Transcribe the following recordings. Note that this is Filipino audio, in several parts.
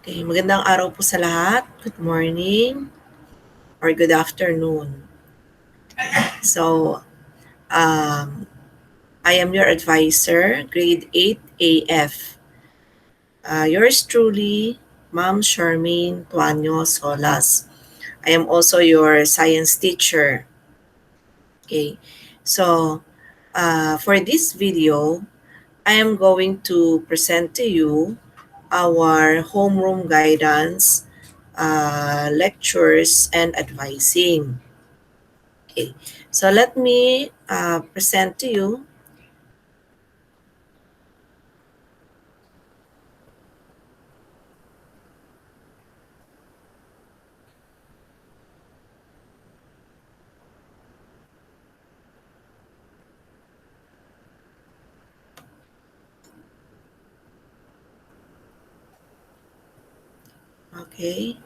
Okay, magandang araw po sa lahat. Good morning or good afternoon. So, I am your advisor, grade 8 AF. Yours truly, Ma'am Charmaine Tuanyo Solas. I am also your science teacher. Okay, so for this video, I am going to present to you our homeroom guidance, lectures, and advising. Okay, so let me present to you. Okay.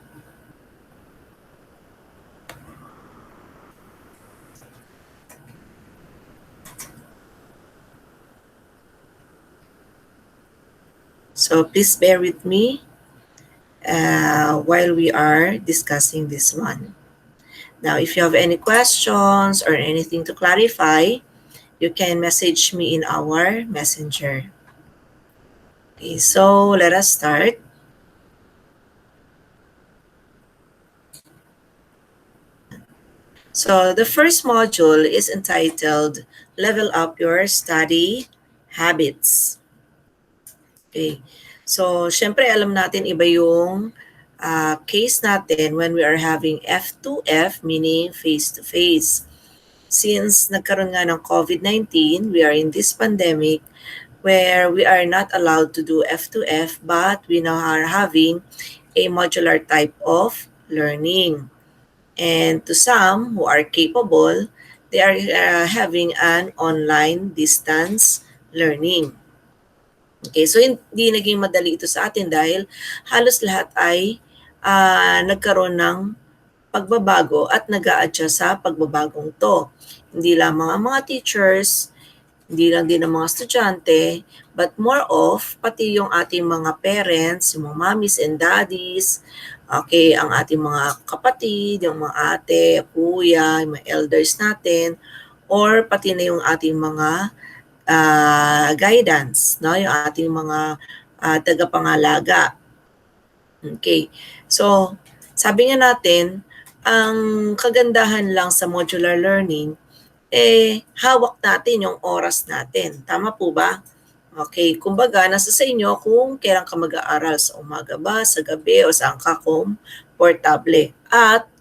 So please bear with me while we are discussing this one. Now, if you have any questions or anything to clarify, you can message me in our messenger. Okay, so let us start. So the first module is entitled Level Up Your Study Habits. Okay. So, syempre alam natin iba yung case natin when we are having F2F, meaning face-to-face. Since nagkaroon nga ng COVID-19, we are in this pandemic where we are not allowed to do F2F, but we now are having a modular type of learning. And to some who are capable, they are having an online distance learning. Okay, so hindi naging madali ito sa atin dahil halos lahat ay nagkaroon ng pagbabago at nag-a-adjust sa pagbabagong to. Hindi lamang ang mga teachers, hindi lang din ang mga estudyante, but more of pati yung ating mga parents, yung mga mommies and daddies, okay, ang ating mga kapatid, yung mga ate, kuya, yung mga elders natin, or pati na yung ating mga guidance, no? Yung ating mga tagapangalaga. Okay. So, sabi nga natin, ang kagandahan lang sa modular learning, hawak natin yung oras natin. Tama po ba? Okay, kumbaga, nasa sa inyo kung kailan ka mag-aaral, sa umaga ba, sa gabi, o saan ka komportable. At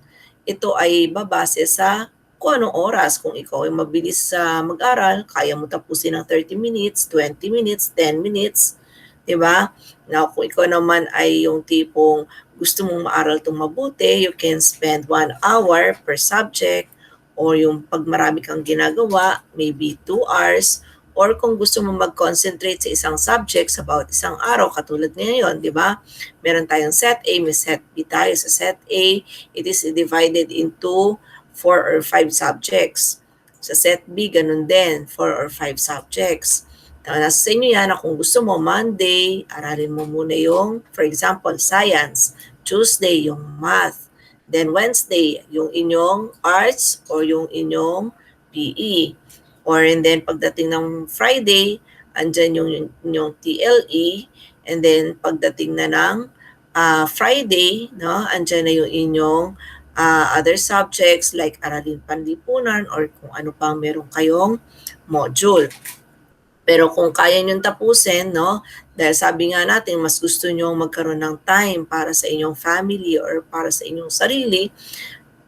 ito ay babase sa kung anong oras. Kung ikaw ay mabilis sa mag-aral, kaya mo tapusin ng 30 minutes, 20 minutes, 10 minutes, di ba? Now, kung ikaw naman ay yung tipong gusto mong maaral itong mabuti, you can spend 1 hour per subject, or yung pag marami kang ginagawa, maybe 2 hours, or kung gusto mo mag-concentrate sa isang subject sa bawat isang araw, katulad ngayon, di ba? Meron tayong set A, may set B tayo. Sa set A, it is divided into 4 or 5 subjects. Sa set B, ganun din, 4 or 5 subjects. Nasa sa inyo yan na kung gusto mo, Monday, aralin mo muna yung, for example, science. Tuesday, yung math. Then Wednesday, yung inyong arts or yung inyong PE. Or and then pagdating ng Friday, andyan yung inyong TLE. And then pagdating na ng Friday, no, andyan na yung inyong other subjects like aralin panlipunan or kung ano pang meron kayong module. Pero kung kaya nyo tapusin, no, dahil sabi nga natin, mas gusto nyo magkaroon ng time para sa inyong family or para sa inyong sarili,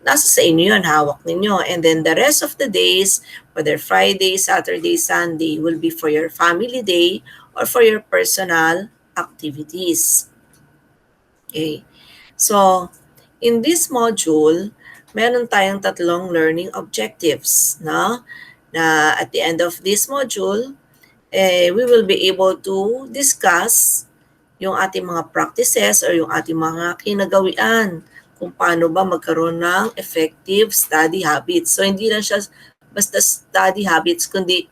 nasa sa inyo yun, hawak ninyo. And then the rest of the days, whether Friday, Saturday, Sunday, will be for your family day or for your personal activities. Okay. So, in this module, meron tayong tatlong learning objectives, no? Na at the end of this module, we will be able to discuss yung ating mga practices or yung ating mga kinagawian kung paano ba magkaroon ng effective study habits. So, hindi lang siya basta study habits, kundi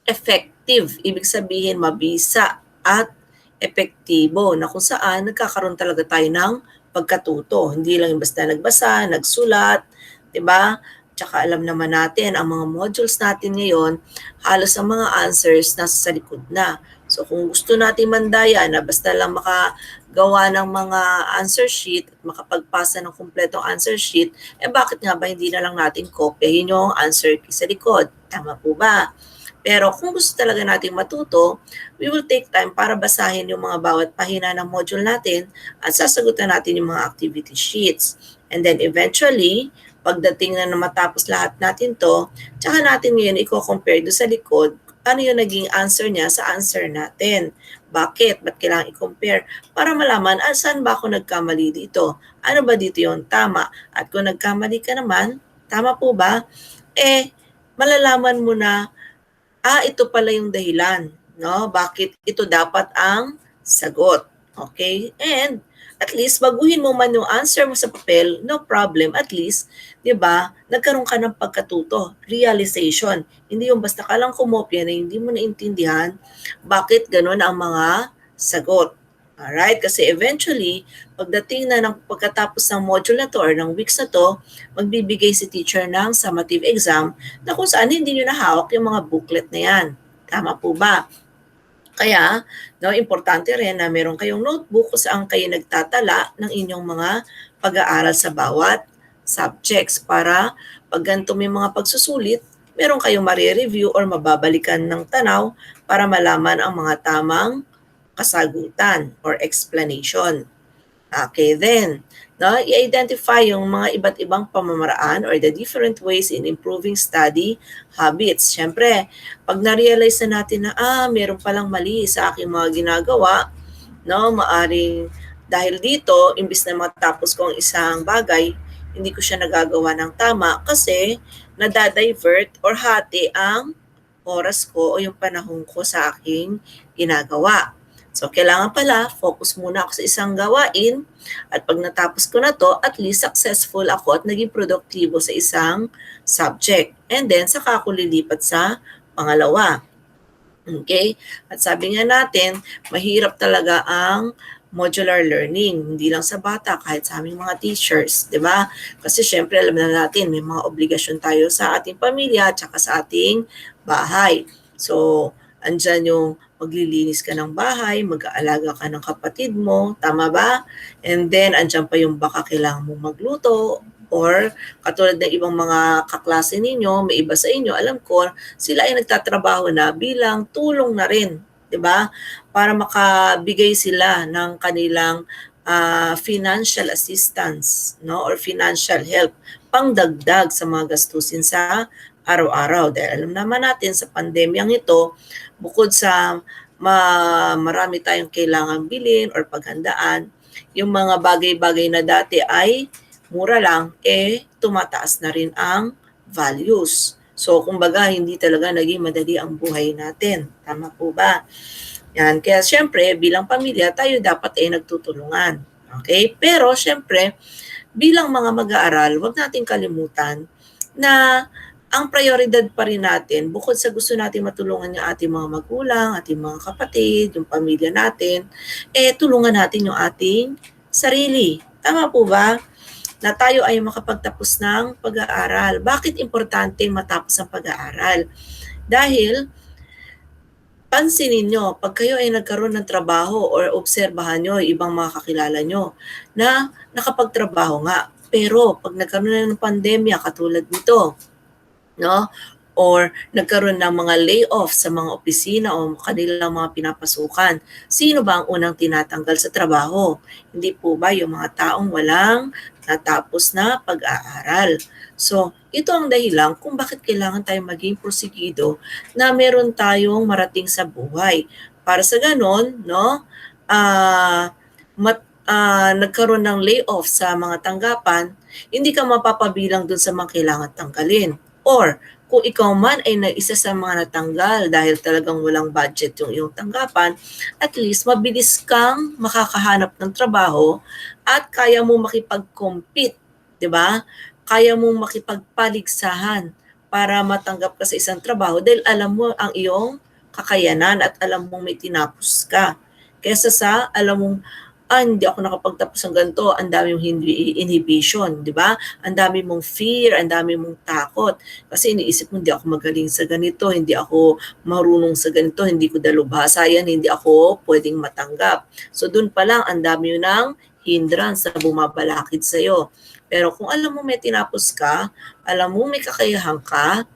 effective. Ibig sabihin, mabisa at epektibo na kung saan nagkakaroon talaga tayo ng pagkatuto. Hindi lang yung basta nagbasa, nagsulat, 'di ba? Tsaka alam naman natin ang mga modules natin ngayon, halos ang mga answers nasa sa likod na. So kung gusto natin mandaya na basta lang makagawa ng mga answer sheet at makapagpasa ng kumpletong answer sheet, bakit nga ba hindi na lang natin kopyahin yung answer key sa likod? Tama po ba? Pero kung gusto talaga nating matuto, we will take time para basahin yung mga bawat pahina ng module natin at sasagutan natin yung mga activity sheets. And then eventually, pagdating na matapos lahat natin to, tsaka natin ngayon i-compare do sa likod, ano yung naging answer niya sa answer natin. Bakit? Ba't kailangan i-compare? Para malaman, saan ba ako nagkamali dito? Ano ba dito yung tama? At kung nagkamali ka naman, tama po ba? Malalaman mo na ito pala yung dahilan, no? Bakit ito dapat ang sagot. Okay? And at least baguhin mo man yung answer mo sa papel, no problem. At least, 'di ba? Nagkaroon ka ng pagkatuto, realization. Hindi yung basta ka lang kumopya na hindi mo naintindihan bakit ganun ang mga sagot. Alright? Kasi eventually, pagdating na ng pagkatapos ng module na to or ng weeks na to, magbibigay si teacher ng summative exam na kung saan hindi nyo nahawak yung mga booklet na yan. Tama po ba? Kaya, no, importante rin na meron kayong notebook kung saan kayo nagtatala ng inyong mga pag-aaral sa bawat subjects para pag ganito may mga pagsusulit, meron kayong marireview or mababalikan ng tanaw para malaman ang mga tamang kasagutan or explanation. Okay, then, no, i-identify yung mga iba't ibang pamamaraan or the different ways in improving study habits. Siyempre, pag na-realize na natin na, meron palang mali sa aking mga ginagawa, no, maaring dahil dito, imbis na matapos ko ang isang bagay, hindi ko siya nagagawa ng tama kasi nadadivert or hati ang oras ko o yung panahon ko sa aking ginagawa. So, kailangan pala, focus muna ako sa isang gawain at pag natapos ko na to, at least successful ako at naging produktibo sa isang subject. And then, saka ako lilipat sa pangalawa. Okay? At sabi nga natin, mahirap talaga ang modular learning, hindi lang sa bata, kahit sa aming mga teachers, di ba? Kasi syempre, alam na natin, may mga obligasyon tayo sa ating pamilya at saka sa ating bahay. So, andyan yung maglilinis ka ng bahay, mag-aalaga ka ng kapatid mo, tama ba? And then, andyan pa yung baka kailangan mong magluto, or katulad ng ibang mga kaklase ninyo, may iba sa inyo, alam ko, sila ay nagtatrabaho na bilang tulong na rin, di ba? Para makabigay sila ng kanilang financial assistance, no, or financial help, pangdagdag sa mga gastusin sa araw-araw. Dahil alam naman natin sa pandemyang ito, bukod sa marami tayong kailangan bilhin or paghandaan, yung mga bagay-bagay na dati ay mura lang, tumataas na rin ang values. So, kumbaga, hindi talaga naging madali ang buhay natin. Tama po ba? Yan. Kaya, syempre, bilang pamilya, tayo dapat ay nagtutulungan. Okay? Pero, syempre, bilang mga mag-aaral, huwag natin kalimutan na ang prioridad pa rin natin, bukod sa gusto natin matulungan yung ating mga magulang, ating mga kapatid, yung pamilya natin, tulungan natin yung ating sarili. Tama po ba? Na tayo ay makapagtapos ng pag-aaral. Bakit importante matapos ang pag-aaral? Dahil, pansinin nyo, pag kayo ay nagkaroon ng trabaho or obserbahan nyo ibang mga kakilala nyo na nakapagtrabaho nga, pero pag nagkaroon na ng pandemya katulad nito, no? Or nagkaroon ng mga layoff sa mga opisina o kanilang mga pinapasukan. Sino ba ang unang tinatanggal sa trabaho? Hindi po ba yung mga taong walang natapos na pag-aaral? So, ito ang dahilan kung bakit kailangan tayong maging porsigido na meron tayong marating sa buhay. Para sa ganon, no, nagkaroon ng layoff sa mga tanggapan, hindi ka mapapabilang dun sa mga kailangan tanggalin. Or kung ikaw man ay isa sa mga natanggal dahil talagang walang budget yung iyong tanggapan, at least mabilis kang makakahanap ng trabaho at kaya mo makipag-compete, di ba? Kaya mo makipagpaligsahan para matanggap ka sa isang trabaho dahil alam mo ang iyong kakayanan at alam mong may tinapos ka. Kesa sa alam mong, hindi ako nakapagtapos ng ganito, ang dami mong inhibition, di ba? Ang dami mong fear, ang dami mong takot. Kasi iniisip mo, hindi ako magaling sa ganito, hindi ako marunong sa ganito, hindi ko dalubhasa yan, hindi ako pwedeng matanggap. So dun pa lang, ang dami yun ng hindrance na bumabalakid sa'yo. Pero kung alam mo may tinapos ka, alam mo may kakayahan ka,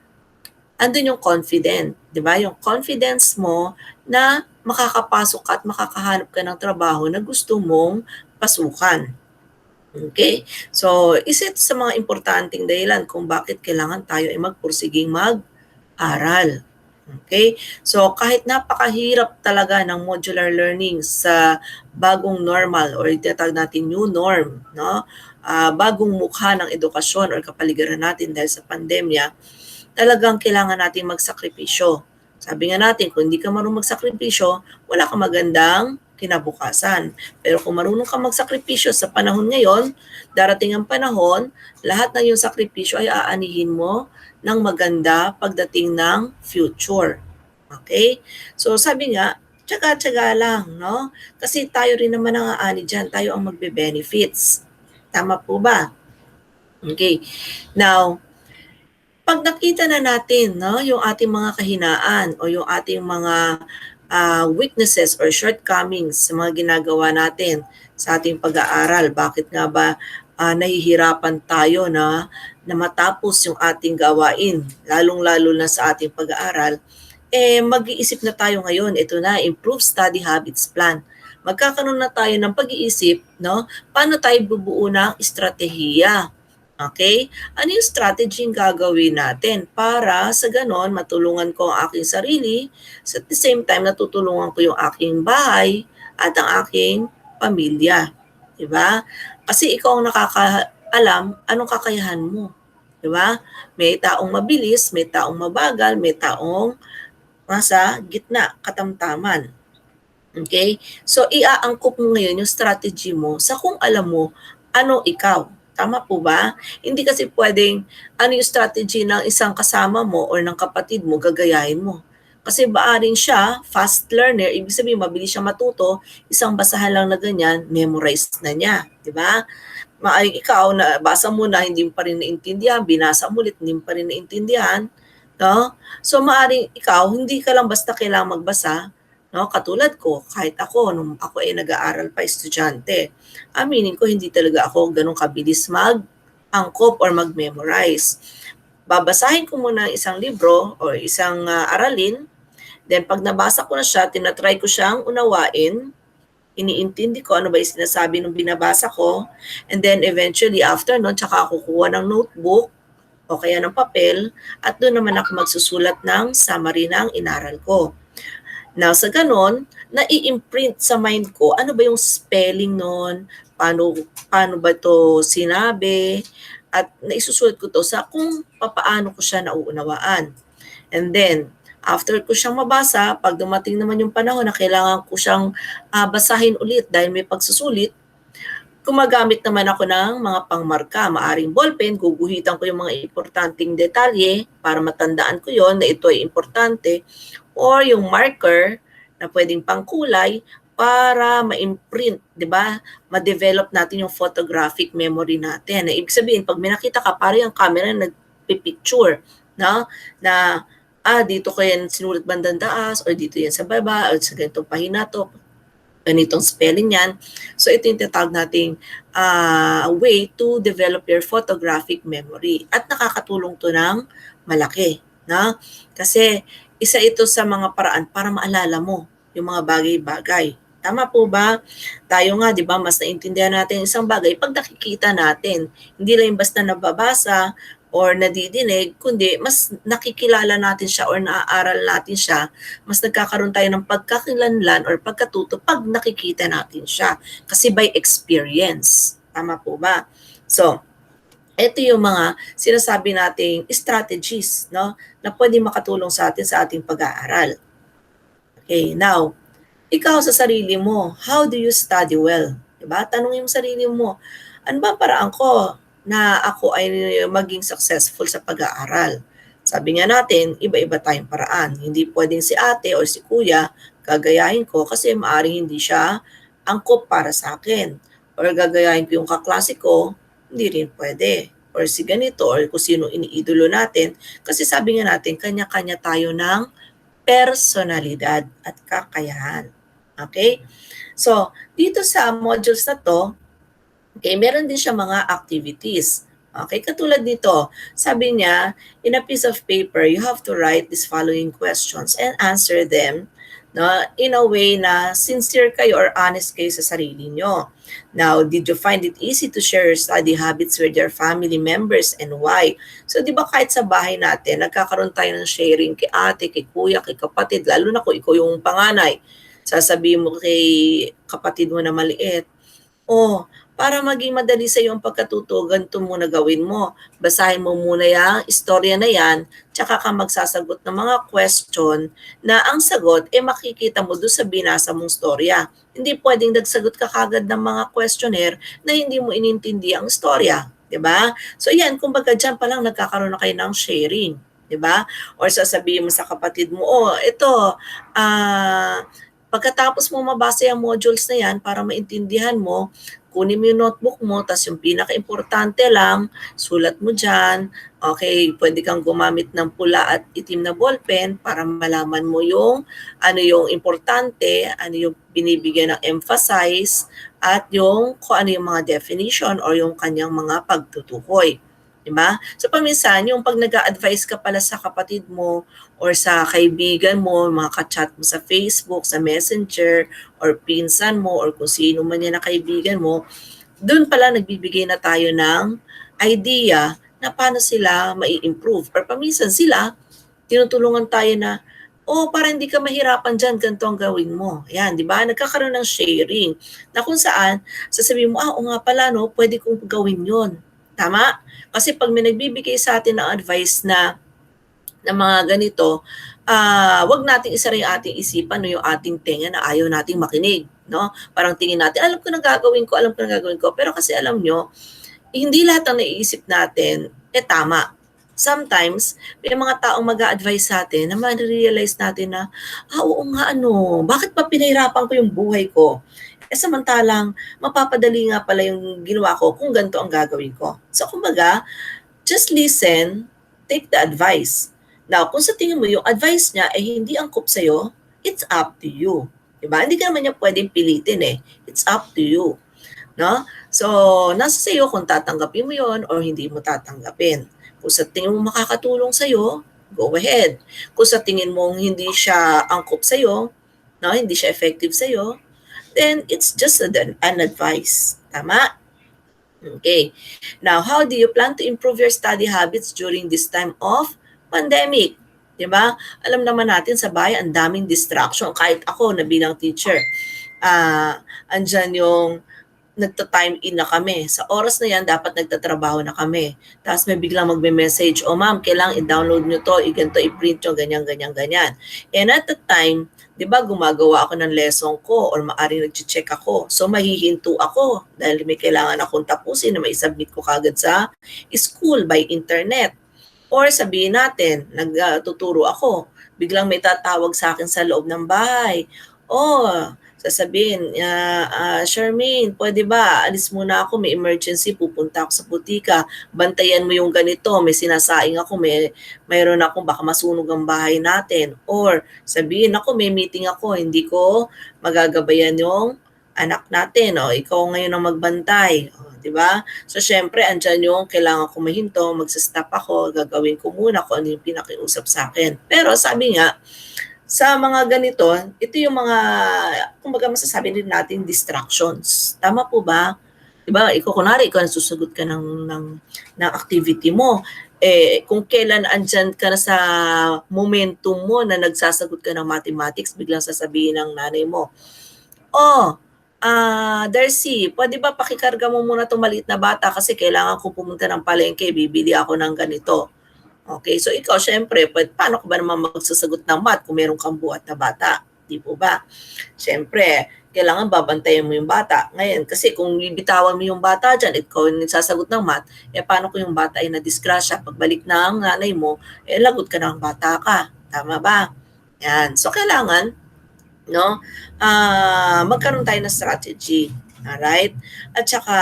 andun yung confident, di ba? Yung confidence mo na makakapasok ka at makakahanap ka ng trabaho na gusto mong pasukan. Okay? So, isa ito sa mga importanteng dahilan kung bakit kailangan tayo ay magpursiging mag-aral. Okay? So, kahit napakahirap talaga ng modular learning sa bagong normal or itatag natin new norm, no? Bagong mukha ng edukasyon or kapaligiran natin dahil sa pandemya, talagang kailangan natin magsakripisyo. Sabi nga natin, kung hindi ka marunong magsakripisyo, wala kang magandang kinabukasan. Pero kung marunong ka magsakripisyo sa panahon ngayon, darating ang panahon, lahat ng iyong sakripisyo ay aanihin mo ng maganda pagdating ng future. Okay? So sabi nga, tsaga-tsaga lang, no? Kasi tayo rin naman ang aani dyan, tayo ang magbe-benefits. Tama po ba? Okay. Now, pag nakita na natin, no, yung ating mga kahinaan o yung ating mga weaknesses or shortcomings sa mga ginagawa natin sa ating pag-aaral, bakit nga ba nahihirapan tayo na matapos yung ating gawain, lalong-lalo na sa ating pag-aaral, mag-iisip na tayo ngayon. Ito na, Improve Study Habits Plan. Magkakaroon na tayo ng pag-iisip, no, paano tayo bubuo ng estratehiya. Okay? Ano yung strategy yung gagawin natin para sa ganon matulungan ko ang aking sarili, at the same time natutulungan ko yung aking bahay at ang aking pamilya. Diba? Kasi ikaw ang nakakaalam anong kakayahan mo. Diba? May taong mabilis, may taong mabagal, may taong nasa gitna, katamtaman. Okay? So, iaangkop mo ngayon yung strategy mo sa kung alam mo ano ikaw. Tama po ba? Hindi kasi pwedeng ano yung strategy ng isang kasama mo or ng kapatid mo, gagayahin mo. Kasi baaring siya, fast learner, ibig sabihin mabilis siya matuto, isang basahan lang na ganyan, memorize na niya. Di ba? Maaring ikaw, na basa mo na, hindi mo pa rin naintindihan, binasa mo ulit, hindi mo pa rin naintindihan. No? So maaring ikaw, hindi ka lang basta kailangang magbasa, no? Katulad ko, kahit ako, nung ako ay nag-aaral pa estudyante, aminin ko hindi talaga ako ganun kabilis mag-angkop or mag-memorize. Babasahin ko muna isang libro o isang aralin, then pag nabasa ko na siya, tinatry ko siyang unawain, iniintindi ko ano ba yung sinasabi nung binabasa ko, and then eventually after nun, tsaka ako kukuha ng notebook o kaya ng papel, at doon naman ako magsusulat ng summary ng inaral ko. Now, sa ganon, nai-imprint sa mind ko, ano ba yung spelling nun, paano ba to sinabi, at naisusulat ko to sa kung papaano ko siya nauunawaan. And then, after ko siyang mabasa, pag dumating naman yung panahon na kailangan ko siyang basahin ulit dahil may pagsusulit, gumagamit naman ako ng mga pangmarka. Maaring ballpen, guguhitan ko yung mga importanteng detalye para matandaan ko yon na ito ay importante, or yung marker na pwedeng pangkulay para ma-imprint, di ba? Ma-develop natin yung photographic memory natin. Ibig sabihin, pag may nakita ka, parang yung camera nagpipicture, no? Na, dito ko yan sinulat bandang taas, or dito yan sa baba, or sa ganitong pahina to, ganitong spelling yan. So, ito yung tinatawag nating way to develop your photographic memory. At nakakatulong to ng malaki, no? Kasi, isa ito sa mga paraan para maalala mo yung mga bagay-bagay. Tama po ba? Tayo nga, di ba, mas naintindihan natin isang bagay pag nakikita natin. Hindi lang basta nababasa or nadidinig, kundi mas nakikilala natin siya or naaaral natin siya, mas nagkakaroon tayo ng pagkakilanlan or pagkatuto pag nakikita natin siya. Kasi by experience. Tama po ba? So, ito yung mga sinasabi nating strategies, no, na pwede makatulong sa atin sa ating pag-aaral. Okay, now, ikaw sa sarili mo, how do you study well? Diba? Tanungin mo sarili mo, ano ba paraan ko na ako ay maging successful sa pag-aaral? Sabi nga natin, iba-iba tayong paraan. Hindi pwedeng si ate o si kuya gagayahin ko kasi maaaring hindi siya angkop para sa akin. Or gagayahin ko yung kaklase ko, hindi rin pwede. Or si ganito, or kung sino iniidolo natin. Kasi sabi nga natin, kanya-kanya tayo ng personalidad at kakayahan. Okay? So, dito sa modules na to, okay, meron din siya mga activities. Okay, katulad nito, sabi niya, in a piece of paper, you have to write these following questions and answer them, no, in a way na sincere kayo or honest kayo sa sarili nyo. Now, did you find it easy to share your study habits with your family members and why? So, di ba kahit sa bahay natin, nagkakaroon tayo ng sharing kay ate, kay kuya, kay kapatid, lalo na kung ikaw yung panganay. Sasabihin mo kay kapatid mo na maliit, oh, para maging madali sa iyo ang pagkatuto, ganito muna gawin mo. Basahin mo muna yung istorya na yan, tsaka ka magsasagot ng mga question na ang sagot, makikita mo doon sa binasa mong storya. Hindi pwedeng nagsagot ka kagad ng mga questionnaire na hindi mo inintindi ang storya. 'Di ba? So yan, kumbaga dyan pa lang nagkakaroon na kayo ng sharing. 'Di ba? Or sasabihin mo sa kapatid mo, oh, ito, pagkatapos mo mabasa yung modules na yan para maintindihan mo, kunin mo yung notebook mo, tapos yung pinaka-importante lang, sulat mo dyan. Okay, pwede kang gumamit ng pula at itim na ballpen para malaman mo yung ano yung importante, ano yung binibigyan ng emphasize, at yung kung ano yung mga definition or yung kanyang mga pagtutukoy. Diba? So paminsan, yung pag nag-a-advise ka pala sa kapatid mo or sa kaibigan mo, mga ka-chat mo sa Facebook, sa Messenger, or pinsan mo, or kung sino man yan na kaibigan mo, doon pala nagbibigay na tayo ng idea na paano sila mai-improve. Or paminsan sila, tinutulungan tayo na, oh, para hindi ka mahirapan dyan, ganito ang gawin mo. Yan, di ba? Nagkakaroon ng sharing na kung saan, sasabihin mo, o nga pala, no, pwede kong gawin yon. Tama? Kasi pag may nagbibigay sa atin ng advice na mga ganito, wag nating isara yung ating isipan, no, yung ating tenga na ayaw nating makinig. No? Parang tingin natin, alam ko na gagawin ko. Pero kasi alam nyo, hindi lahat ng naiisip natin, tama. Sometimes, may mga taong mag-a-advise sa atin na ma-realize natin na, oo nga, bakit pa pinahirapan ko yung buhay ko? Samantalang, mapapadali nga pala yung ginawa ko kung ganito ang gagawin ko. So, kumbaga, just listen, take the advice. Now, kung sa tingin mo yung advice niya ay hindi angkop sa'yo, it's up to you. Diba? Hindi ka naman niya pwedeng pilitin eh. It's up to you. No? So, nasa sa'yo kung tatanggapin mo yon or hindi mo tatanggapin. Kung sa tingin mo makakatulong sa'yo, go ahead. Kung sa tingin mo hindi siya angkop sa'yo, no, hindi siya effective sa'yo, then it's just an advice. Tama? Okay. Now, how do you plan to improve your study habits during this time of pandemic? Diba? Alam naman natin sa bahay, ang daming distraction. Kahit ako na bilang teacher, andyan yung nagta-time in na kami. Sa oras na yan, dapat nagtatrabaho na kami. Tapos may biglang magme-message, oh ma'am, kailangan i-download nyo to, i-ganto, i-print nyo, ganyan. And at the time, di ba, gumagawa ako ng lesson ko or maaaring nag-check ako. So, mahihinto ako dahil may kailangan akong tapusin na mai-submit ko kagad sa school by internet. Or sabihin natin, nagtuturo ako, biglang may tatawag sa akin sa loob ng bahay. Oh, sasabihin, Charmaine, pwede ba? Alis muna ako, may emergency, pupunta ako sa butika. Bantayan mo yung ganito, may sinasaing ako, mayroon akong baka masunog ang bahay natin. Or sabihin ako, may meeting ako, hindi ko magagabayan yung anak natin. O, ikaw ngayon ang magbantay. O, di ba? So, syempre, andyan yung kailangan ko mahinto, magsastop ako, gagawin ko muna kung ano yung pinakiusap sa akin. Pero sabi nga, sa mga ganito, ito yung mga, kumbaga masasabi din natin, distractions. Tama po ba? Diba, kunwari, ikaw nasusagot ka ng activity mo. Kung kailan andyan ka na sa momentum mo na nagsasagot ka ng mathematics, biglang sasabihin ng nanay mo, Darcy, pwede ba pakikarga mo muna itong maliit na bata kasi kailangan ko pumunta ng palengke, bibili ako ng ganito. Okay, so ikaw syempre, paano ka ba naman magsasagot ng math kung meron kang buhat na bata? Di po ba? Syempre, kailangan babantayan mo yung bata. Ngayon, kasi kung bibitawan mo yung bata dyan, ikaw yung nagsasagot ng math, paano kung yung bata ay nadisgrasya? Pagbalik ng nanay mo, lagot ka ng bata ka. Tama ba? Yan. So, kailangan, no? Magkaroon tayo ng strategy. Alright? At saka,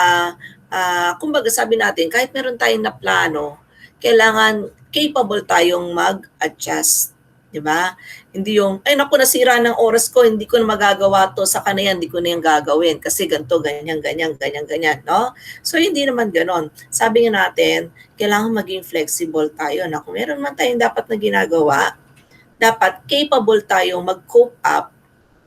kumbaga sabi natin, kahit meron tayong na plano, kailangan capable tayong mag-adjust. Di ba? Hindi yung, ay naku, nasira ng oras ko, hindi ko na magagawa to, sa kanayan, hindi ko na yung gagawin. Kasi ganito, ganyan, ganyan, ganyan, ganyan. No? So, hindi naman ganon. Sabi nga natin, kailangan maging flexible tayo na kung meron man tayong dapat na ginagawa, dapat capable tayong mag-cope up,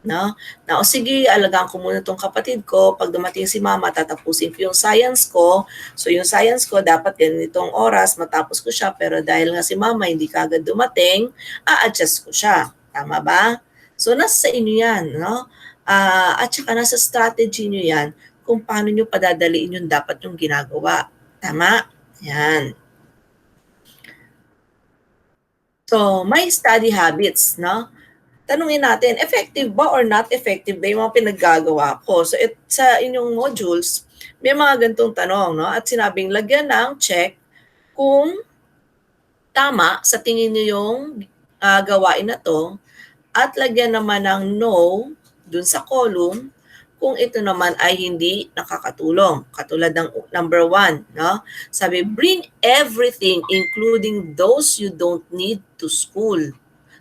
no? Na o sige, alagaan ko muna tong kapatid ko. Pag dumating si mama, tatapusin ko yung science ko. So yung science ko, dapat ganitong oras, matapos ko siya. Pero dahil nga si mama hindi kagad dumating, a-adjust ko siya. Tama ba? So nasa sa inyo yan, no? At saka nasa strategy nyo yan kung paano nyo padadaliin yung dapat yung ginagawa. Tama? Yan. So, may study habits, no? Tanungin natin, effective ba or not effective ba yung mga pinaggagawa ko? So, sa inyong modules, may mga gantong tanong, no? At sinabing, lagyan ng check kung tama sa tingin niyo yung gawain na to, at lagyan naman ng no dun sa column kung ito naman ay hindi nakakatulong. Katulad ng number 1, no? Sabi, bring everything including those you don't need to school.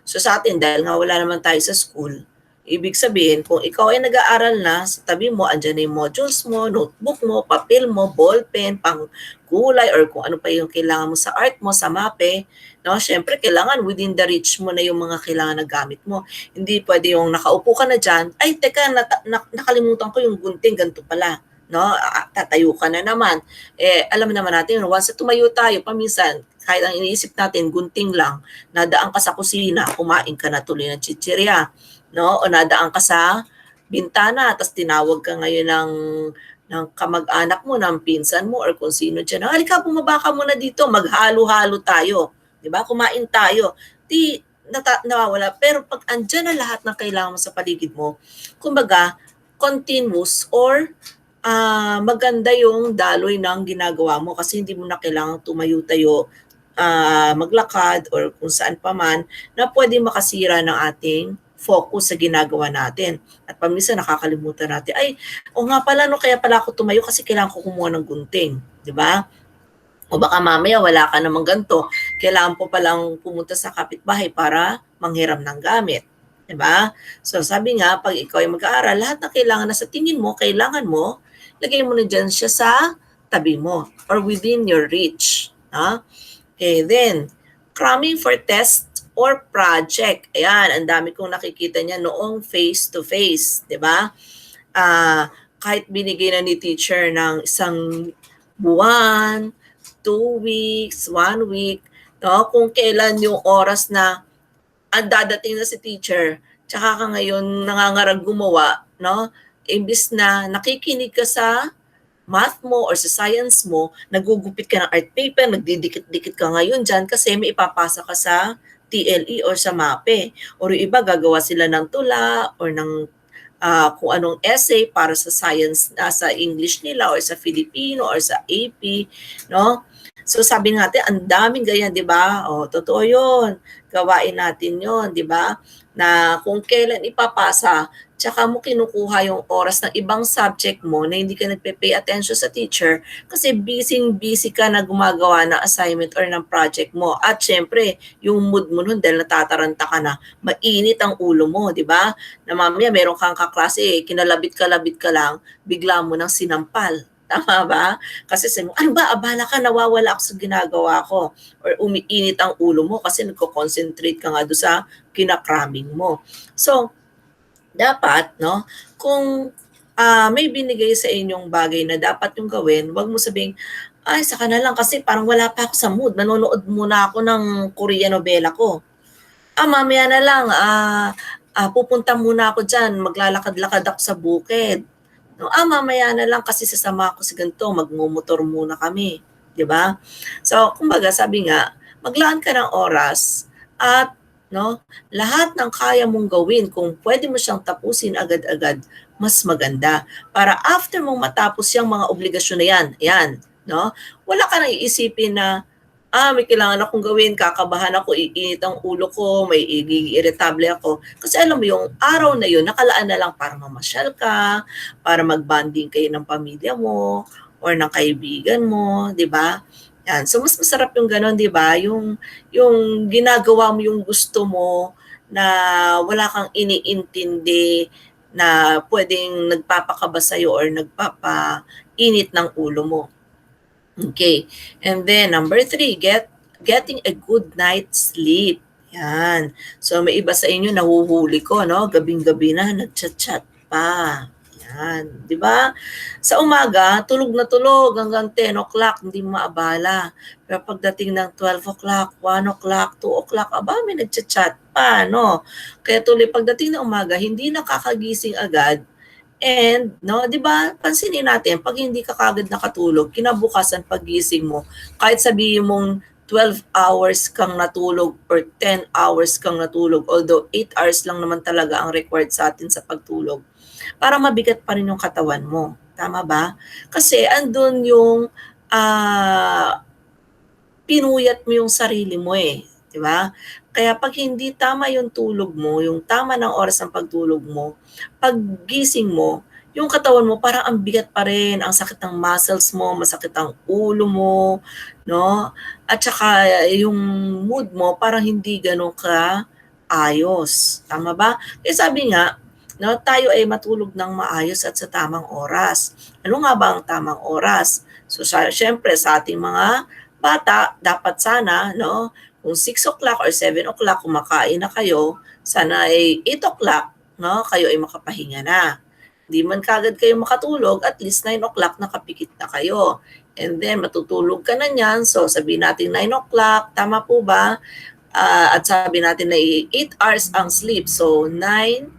So sa atin, dahil nga wala naman tayo sa school, ibig sabihin, kung ikaw ay nag-aaral na, sa tabi mo, andyan na yung modules mo, notebook mo, papel mo, ballpen, pang kulay, or kung ano pa yung kailangan mo sa art mo, sa mape, no? Syempre, kailangan within the reach mo na yung mga kailangan na gamit mo. Hindi pwede yung nakaupo ka na dyan, ay teka, nakalimutan ko yung gunting, ganito pala. No? Tatayo ka na naman. Alam naman natin, once tumayo tayo, paminsan, kahit ang iniisip natin, gunting lang, nadaan ka sa kusina, kumain ka na tuloy ng chichirya, no? O nadaan ka sa bintana, tapos tinawag ka ngayon ng kamag-anak mo, ng pinsan mo, or kung sino dyan, halika, bumaba ka muna dito, maghalo-halo tayo. Diba? Kumain tayo. Nawawala. Pero pag andyan na lahat ng kailangan mo sa paligid mo, kumbaga, continuous or maganda yung daloy ng ginagawa mo kasi hindi mo na kailangang tumayo-tayo, maglakad or kung saan pa man na pwede makasira ng ating focus sa ginagawa natin. At paminsan nakakalimutan natin, ay, o nga pala, no, kaya pala ako tumayo kasi kailangan ko kumuha ng gunting. Di ba? O baka mamaya wala ka namang ganito. Kailangan po palang pumunta sa kapitbahay para manghiram ng gamit. Diba? So sabi nga, pag ikaw ay mag-aaral, lahat na kailangan na sa tingin mo, kailangan mo, lagay mo na dyan siya sa tabi mo or within your reach. Ha? Okay, then, cramming for test or project. Ayan, ang dami kong nakikita niya noong face-to-face. Diba? Kahit binigay na ni teacher ng isang buwan, 2 weeks, 1 week, no? Kung kailan yung oras na dadating na si teacher, tsaka ka ngayon nangangarag gumawa, no? Imbis na nakikinig ka sa math mo or sa science mo, nagugupit ka ng art paper, nagdidikit-dikit ka ngayon dyan kasi may ipapasa ka sa TLE or sa MAPE. Or yung iba, gagawa sila ng tula or ng kung anong essay para sa science, sa English nila or sa Filipino or sa AP, no? So sabi natin, ang daming ganyan, di ba? O, totoo yun. Gawain natin yun, di ba? Na kung kailan ipapasa, tsaka mo kinukuha yung oras ng ibang subject mo na hindi ka nagpe-pay attention sa teacher kasi busy ka na gumagawa ng assignment or ng project mo. At syempre, yung mood mo nun dahil natataranta ka na, mainit ang ulo mo, di ba? Na mamaya meron kang kaklase, kinalabit ka lang, bigla mo nang sinampal. Tama ba? Kasi sabi mo, ano ba, abala ka, nawawala ako sa ginagawa ko. Or umiinit ang ulo mo kasi nagko-concentrate ka nga doon sa kinakraming mo. So, dapat, no, kung may binigay sa inyong bagay na dapat yung gawin, wag mo sabing, ay, saka na lang kasi parang wala pa ako sa mood. Manonood muna ako ng Korean novela ko. Mamaya na lang, pupunta muna ako dyan, maglalakad-lakad ako sa bukid. No, mamaya na lang kasi sasama ako si ganito, magmumotor muna kami. 'Di ba? So, kumbaga sabi nga, maglaan ka ng oras at no, lahat ng kaya mong gawin kung pwede mo siyang tapusin agad-agad, mas maganda. Para after mong matapos yung mga obligasyon na yan, no, wala ka nang iisipin na may kailangan akong gawin, kakabahan ako, iinit ang ulo ko, may irritable ako. Kasi alam mo yung araw na yun, nakalaan na lang para mamasyal ka, para mag-bonding kayo ng pamilya mo, or ng kaibigan mo, di ba? Yan. So, mas masarap yung gano'n, di ba? Yung ginagawa mo yung gusto mo na wala kang iniintindi na pwedeng nagpapakaba sa'yo or nagpapainit ng ulo mo. Okay. And then, number 3, getting a good night's sleep. Yan. So, may iba sa inyo nahuhuli ko, no? Gabing-gabi na, nagchat-chat pa. Yan. Di ba? Sa umaga, tulog na tulog hanggang 10 o'clock, hindi mo maabala. Pero pagdating ng 12 o'clock, 1 o'clock, 2 o'clock, may nagchat-chat pa, no? Kaya tuloy pagdating ng umaga, hindi nakakagising agad. And, no, 'di ba, pansinin natin, pag hindi ka kaagad nakatulog, kinabukasan paggising mo, kahit sabihin mong 12 hours kang natulog or 10 hours kang natulog, although 8 hours lang naman talaga ang required sa atin sa pagtulog, parang mabigat pa rin yung katawan mo. Tama ba? Kasi andun yung pinuyat mo yung sarili mo eh. 'Di ba? Kaya pag hindi tama yung tulog mo, yung tama ng oras ng pagtulog mo, paggising mo, yung katawan mo parang ang bigat pa rin, ang sakit ng muscles mo, masakit ang ulo mo, no? At saka yung mood mo parang hindi gano'n ka ayos. Tama ba? Kaya sabi nga, no, tayo ay matulog ng maayos at sa tamang oras. Ano nga ba ang tamang oras? So, syempre sa ating mga bata, dapat sana, no, kung 6 o'clock or 7 o'clock kumakain na kayo, sana ay 8 o'clock, no, kayo ay makapahinga na. Hindi man kagad kayo makatulog, at least 9 o'clock nakapikit na kayo. And then matutulog ka na niyan, so sabihin natin 9 o'clock, tama po ba? At sabi natin na 8 hours ang sleep, so 9,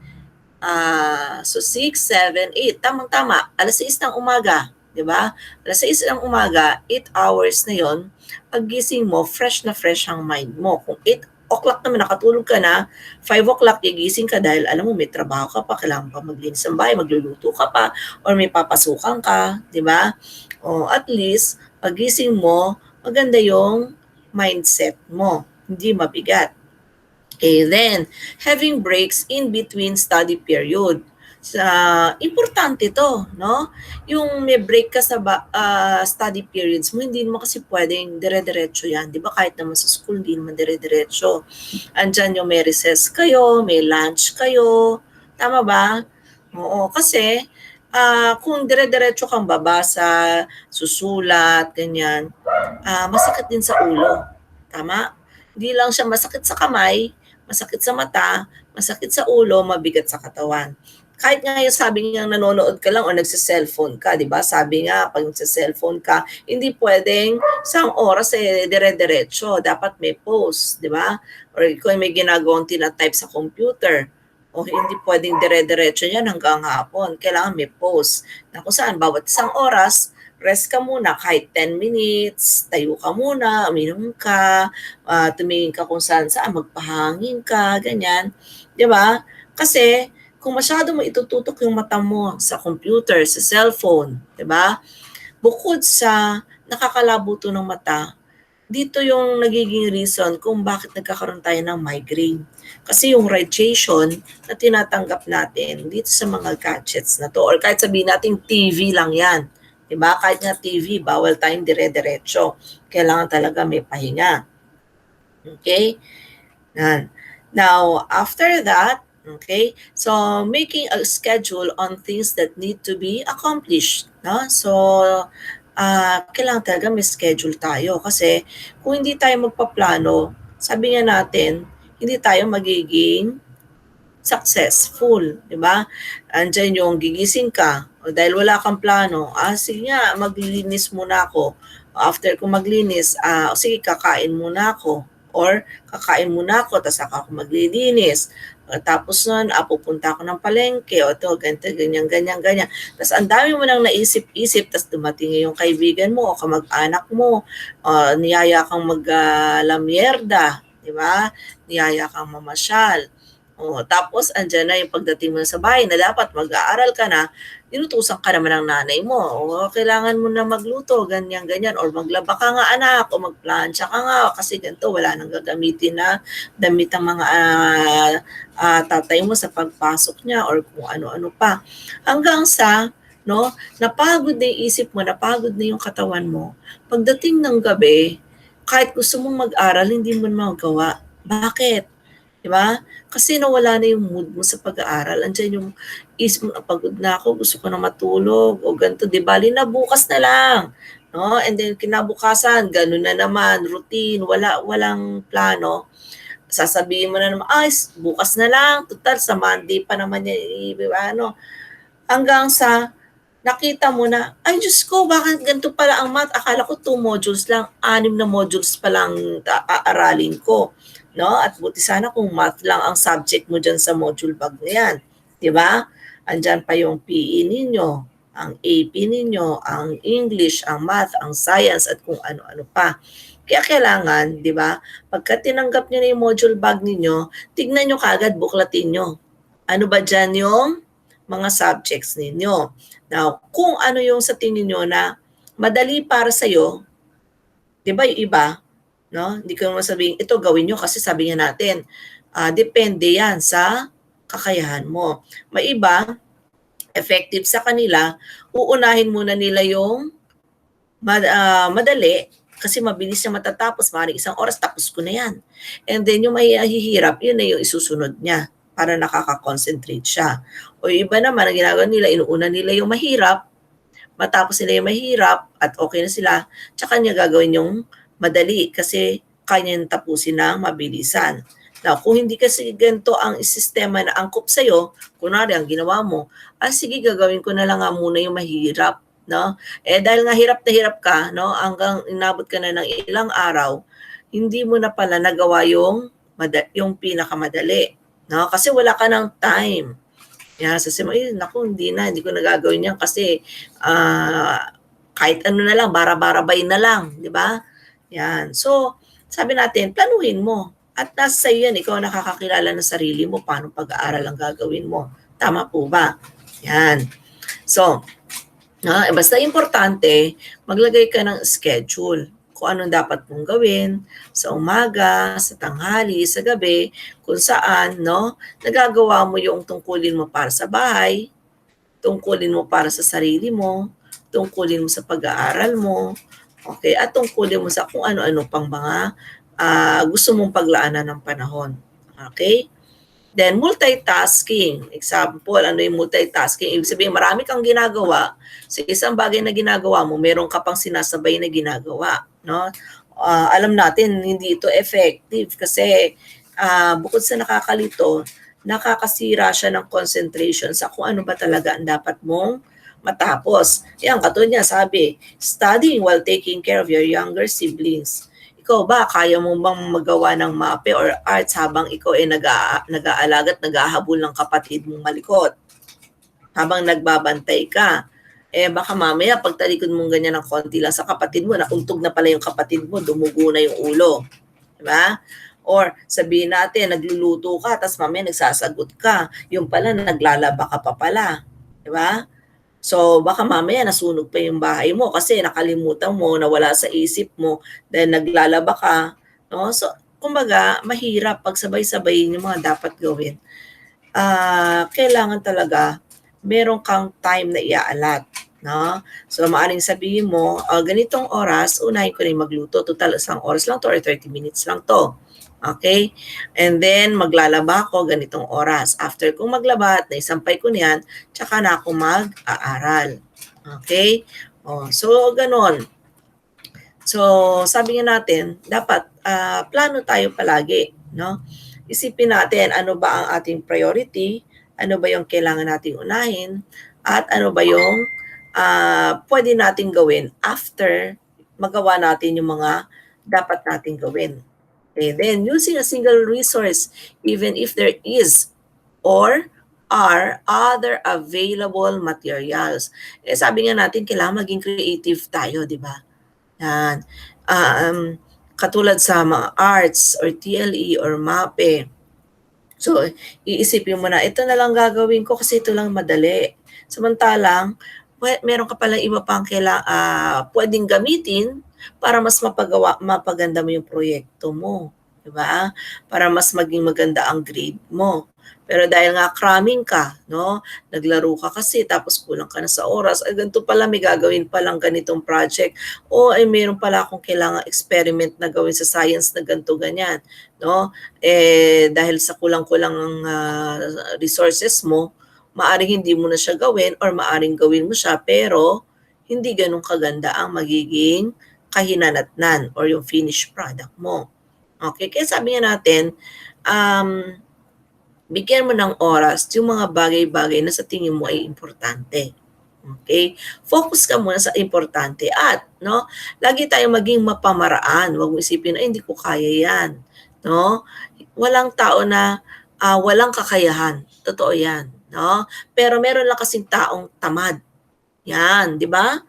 so 6, 7, 8, tamang-tama, alas 6 ng umaga. 'Di ba? Alas 6 ng umaga, 8 hours na 'yon. Paggising mo, fresh na fresh ang mind mo. Kung 8 o'clock naman nakatulog ka na, 5 o'clock gigising ka dahil alam mo may trabaho ka pa, kailangan pa maglinis ng bahay, magluluto ka pa, or may papasukan ka, 'di ba? O at least paggising mo, maganda yung mindset mo, hindi mabigat. Okay, then having breaks in between study period. Importante 'to, no? Yung may break ka sa study periods mo, hindi naman kasi puwedeng dire-diretso 'yan, 'di ba? Kahit naman sa school hindi naman dire-diretso. Andiyan yung may recess kayo, may lunch kayo, tama ba? Oo, kasi, kung dire-diretso kang babasa, susulat, ganyan, masakit din sa ulo, tama? Hindi lang siya masakit sa kamay, masakit sa mata, masakit sa ulo, mabigat sa katawan. Kahit nga yung sabi niya nanonood ka lang o nagse-cellphone ka, 'di ba? Sabi nga 'pag nagse-cellphone ka, hindi puwedeng isang oras, dire-diretso, dapat may pause, 'di ba? Or ikaw may ginagawang tina-type sa computer, o hindi puwedeng dire-diretso 'yan hanggang hapon, kailangan may pause, na kung saan bawat isang oras, rest ka muna kahit 10 minutes, tayo ka muna, uminom ka, tumingin ka kung saan-saan, magpahangin ka, ganyan, 'di ba? Kasi kung masyado mo itututok yung mata mo sa computer, sa cellphone, 'di ba? Bukod sa nakakalabo 'to ng mata, dito yung nagiging reason kung bakit nagkakaroon tayo ng migraine. Kasi yung radiation na tinatanggap natin dito sa mga gadgets na 'to, or kahit sabihin natin TV lang 'yan, 'di ba? Kahit nga TV, bawal tayong dire-diretso. Kailangan talaga may pahinga. Okay? Now, after that, okay, so making a schedule on things that need to be accomplished, no? So, kailangan talaga may schedule tayo kasi kung hindi tayo magpaplano, sabi nga natin, hindi tayo magiging successful, 'di ba? Andiyan yung gigising ka, o dahil wala kang plano, sige nga, maglilinis muna ako. After ko maglinis, sige, kakain muna ako. Or kakain muna ako, tapos saka ako maglilinis. Tapos nun, pupunta ako ng palengke, o to, ganito, ganyan, ganyan, ganyan. Tapos ang dami mo nang naisip-isip, tapos dumating yung kaibigan mo o kamag-anak mo, niyaya kang mag-lamierda, di ba? Niyaya kang mamasyal. Tapos andiyan na yung pagdating mo sa bahay na dapat mag-aaral ka na, inutusan ka naman ng nanay mo, kailangan mo na magluto, ganyan, ganyan, or maglaba ka nga anak, o magplansya ka nga, kasi ganito, wala nang gagamitin na damit ang mga tatay mo sa pagpasok niya, or kung ano-ano pa. Hanggang sa, no, napagod na yung isip mo, napagod na yung katawan mo, pagdating ng gabi, kahit gusto mong mag-aral, hindi mo magawa. Bakit? 'Di ba? Kasi nawala na yung mood mo sa pag-aaral. Andiyan yung isip mo, pagod na ako, gusto ko na matulog, o ganito, 'di bali na bukas na lang. No? And then kinabukasan, ganun na naman, routine, walang plano. Sasabihin mo na naman, ay, bukas na lang, total sa Monday pa naman yan, ano. Hanggang sa nakita mo na, ay Diyos ko, bakit ganito pala ang math? Akala ko 2 modules lang, 6 na modules pa lang aaralin ko. No? At buti sana kung math lang ang subject mo dyan sa module bag na yan. Diba? Andyan pa yung PE ninyo, ang AP ninyo, ang English, ang math, ang science, at kung ano-ano pa. Kaya kailangan, di ba, pagka tinanggap nyo na yung module bag ninyo, tignan nyo kagad, buklatin nyo. Ano ba dyan yung mga subjects ninyo? Now, kung ano yung sa tingin nyo na madali para sa'yo, di ba yung iba, no? Hindi ko naman sabihin, ito gawin nyo kasi sabi nga natin, depende yan sa kakayahan mo. May iba, effective sa kanila, uunahin muna nila yung madali kasi mabilis siya matatapos, maaaring 1 oras tapos ko na yan. And then yung mahihirap, yun na yung isusunod niya para nakaka-concentrate siya. O iba naman, ang ginagawa nila, inuuna nila yung mahirap, matapos nila yung mahirap at okay na sila, tsaka niya gagawin yung madali kasi kanya yung tapusin ng mabilisan. Now, kung hindi kasi ganito ang sistema na angkop sa'yo, kunwari ang ginawa mo, sige, gagawin ko na lang nga muna yung mahirap. No? Dahil nga hirap na hirap ka, no, hanggang inabot ka na ng ilang araw, hindi mo na pala nagawa yung pinakamadali. No? Kasi wala ka ng time. Yan, sasabihin mo, naku, hindi ko nagagawin yan kasi kahit ano na lang, bara-barabay na lang, di ba? Yan. So, sabi natin, planuhin mo. At nasa sa'yo yan, ikaw nakakakilala ng sarili mo, paano pag-aaral ang gagawin mo. Tama po ba? Yan. So, basta importante, maglagay ka ng schedule kung anong dapat mong gawin sa umaga, sa tanghali, sa gabi, kung saan nagagawa mo yung tungkulin mo para sa bahay, tungkulin mo para sa sarili mo, tungkulin mo sa pag-aaral mo, okay, at tungkulin mo sa kung ano-ano pang mga gusto mong paglaanan ng panahon. Okay? Then, multitasking. Example, ano yung multitasking? Ibig sabihin, marami kang ginagawa. Sa isang bagay na ginagawa mo, meron ka pang sinasabay na ginagawa. No? Alam natin, hindi ito effective kasi bukod sa nakakalito, nakakasira siya ng concentration sa kung ano ba talaga ang dapat mong matapos. Yan, katulad niya, sabi, studying while taking care of your younger siblings. Ikaw ba, kaya mo bang magawa ng mape or arts habang ikaw ay nag-aalaga at naghahabol ng kapatid mong malikot? Habang nagbabantay ka. Baka mamaya pagtalikod mong ganyan ng konti lang sa kapatid mo, nauntog na pala yung kapatid mo, dumugo na yung ulo. Diba? Or sabihin natin, nagluluto ka, tapos mamaya nagsasagot ka. Yung pala, naglalaba ka pa pala. Diba? So, baka mamaya nasunog pa yung bahay mo kasi nakalimutan mo, nawala sa isip mo dahil naglalaba ka. No? So, kumbaga, mahirap pagsabay-sabayin yung mga dapat gawin. Kailangan talaga meron kang time na iaalat. No? So, maaaring sabihin mo, ganitong oras, unahin ko na yung magluto. Total, 1 oras lang to or 30 minutes lang to. Okay? And then, maglalaba ako ganitong oras. After kong maglaba at naisampay ko niyan, tsaka na ako mag-aaral. Okay? So, ganon. So, sabi nga natin, dapat plano tayo palagi. No? Isipin natin, ano ba ang ating priority? Ano ba yung kailangan nating unahin? At ano ba yung pwede nating gawin after magawa natin yung mga dapat nating gawin. Okay, then using a single resource, even if there is or are other available materials. Sabi nga natin, kailangan maging creative tayo, di ba? Yan. Katulad sa mga arts or TLE or MAPE, So, iisipin mo na, ito na lang gagawin ko kasi ito lang madali. Samantalang, meron ka palang iba pang pwedeng gamitin para mas mapaganda mo yung proyekto mo. Diba? Para mas maging maganda ang grade mo. Pero dahil nga cramming ka, no? Naglaro ka kasi tapos kulang ka na sa oras, ay ganito pala may gagawin palang ganitong project o ay meron pala akong kailangang experiment na gawin sa science na ganito ganyan, no? Dahil sa kulang-kulang ang resources mo, maaring hindi mo na siya gawin or maaring gawin mo siya pero hindi ganun kaganda ang magiging kahinanatnan or yung finished product mo. Okay, kaya sabi nga natin, bigyan mo ng oras yung mga bagay-bagay na sa tingin mo ay importante. Okay? Focus ka muna sa importante at no, lagi tayong maging mapamaraan. Huwag mo isipin ay hindi ko kaya 'yan, no? Walang tao na walang kakayahan. Totoo 'yan, no? Pero meron lang kasing taong tamad. 'Yan, 'di ba?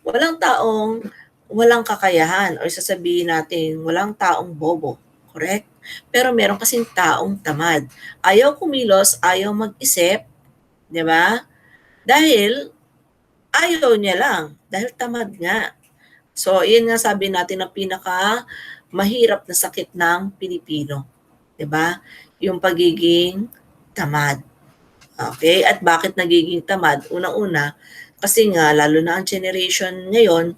Walang taong walang kakayahan or sasabihin natin walang taong bobo, correct? Pero meron kasing taong tamad. Ayaw kumilos, ayaw mag-isip, 'di ba? Dahil ayaw niya lang, dahil tamad nga. So, yun nga sabi natin ang pinaka mahirap na sakit ng Pilipino, 'di ba? Yung pagiging tamad. Okay? At bakit nagiging tamad? Unang-una, kasi nga lalo na ang generation ngayon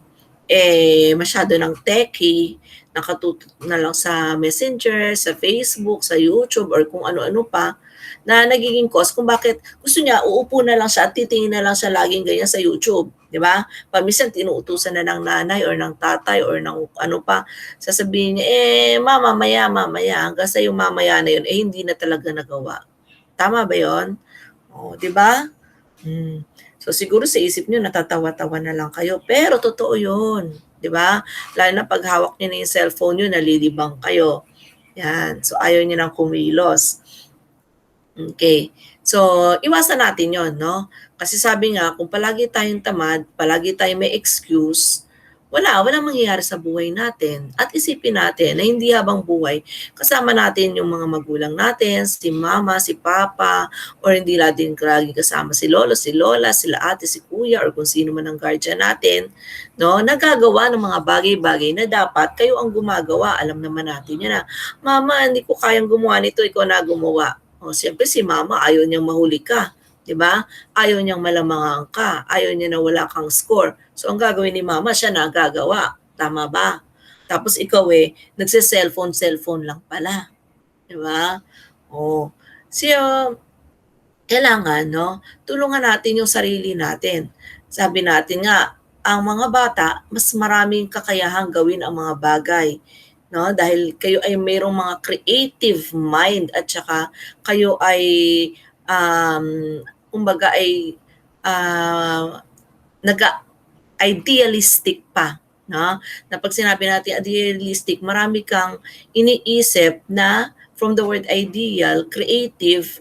masyado ng techie, nakatutok na lang sa Messenger, sa Facebook, sa YouTube or kung ano-ano pa na nagiging cause kung bakit gusto niya uupo na lang siya at titingin na lang siya laging ganyan sa YouTube, 'di ba? Paminsan tinuutusan na ng nanay or ng tatay or ng ano pa, sasabihin niya, mama, mamaya, hanggang sa yung mamaya na yun, hindi na talaga nagawa. Tama ba yon? Oh, 'di ba? So siguro sa isip niyo natatawa-tawa na lang kayo, pero totoo 'yun, 'di ba? Lalo na pag hawak niyo na 'yung cellphone niyo nalilibang kayo. 'Yan, so ayaw niyo ng kumilos. Okay. So iwasan natin 'yon, 'no? Kasi sabi nga kung palagi tayong tamad, palagi tayong may excuse, walang mangyayari sa buhay natin. At isipin natin na hindi habang buhay kasama natin yung mga magulang natin, si mama, si papa, or hindi natin lagi kasama si lolo, si lola, sila ate, si kuya, or kung sino man ang guardian natin, no? Nagagawa ng mga bagay-bagay na dapat kayo ang gumagawa. Alam naman natin yan na, mama, hindi ko kayang gumawa nito, ikaw na gumawa. O, siyempre si mama, ayaw niyang mahuli ka. 'Di ba? Ayaw niyang malamangan ka, ayaw niya na wala kang score. So ang gagawin ni mama, siya na gagawa, tama ba? Tapos ikaw nagse-cellphone lang pala, 'di ba? Oh. So kailangan 'no, tulungan natin yung sarili natin. Sabi natin nga, ang mga bata mas maraming kakayahang gawin ang mga bagay, 'no? Dahil kayo ay mayroong mga creative mind at saka kayo ay kumbaga ay idealistic pa, no? Na pag sinabi natin idealistic, marami kang iniisip na from the word ideal, creative,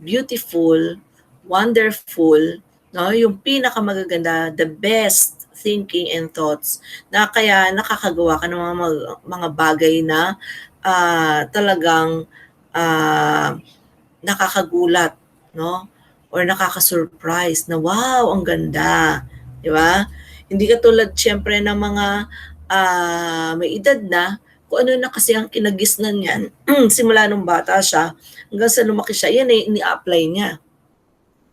beautiful, wonderful, no? Yung pinakamagaganda, the best thinking and thoughts na kaya nakakagawa ka ng mga bagay na talagang nakakagulat, no? Or nakaka-surprise na, wow, ang ganda. Di ba? Hindi katulad siyempre ng mga may edad na, kung ano na kasi ang kinagisnan niyan, simula nung bata siya, hanggang sa lumaki siya, yan ay ini-apply niya.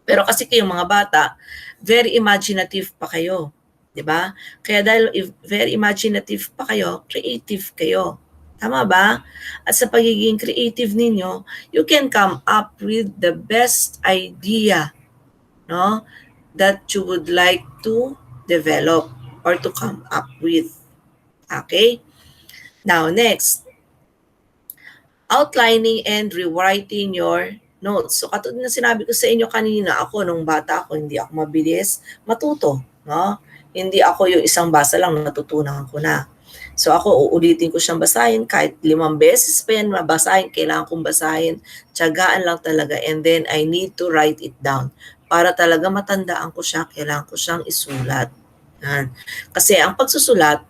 Pero kasi kayong mga bata, very imaginative pa kayo. Di ba? Kaya dahil very imaginative pa kayo, creative kayo. Tama ba? At sa pagiging creative ninyo, you can come up with the best idea, no, that you would like to develop or to come up with. Okay? Now, next, outlining and rewriting your notes. So, katulad na sinabi ko sa inyo kanina, ako nung bata ako, hindi ako mabilis matuto, no? Hindi ako yung isang basa lang natutunan ko na. So ako, uulitin ko siyang basahin kahit 5 beses pa yan mabasahin, kailangan kong basahin. Tiyagaan lang talaga and then I need to write it down. Para talaga matandaan ko siya, kailangan ko siyang isulat. Yan. Kasi ang pagsusulat,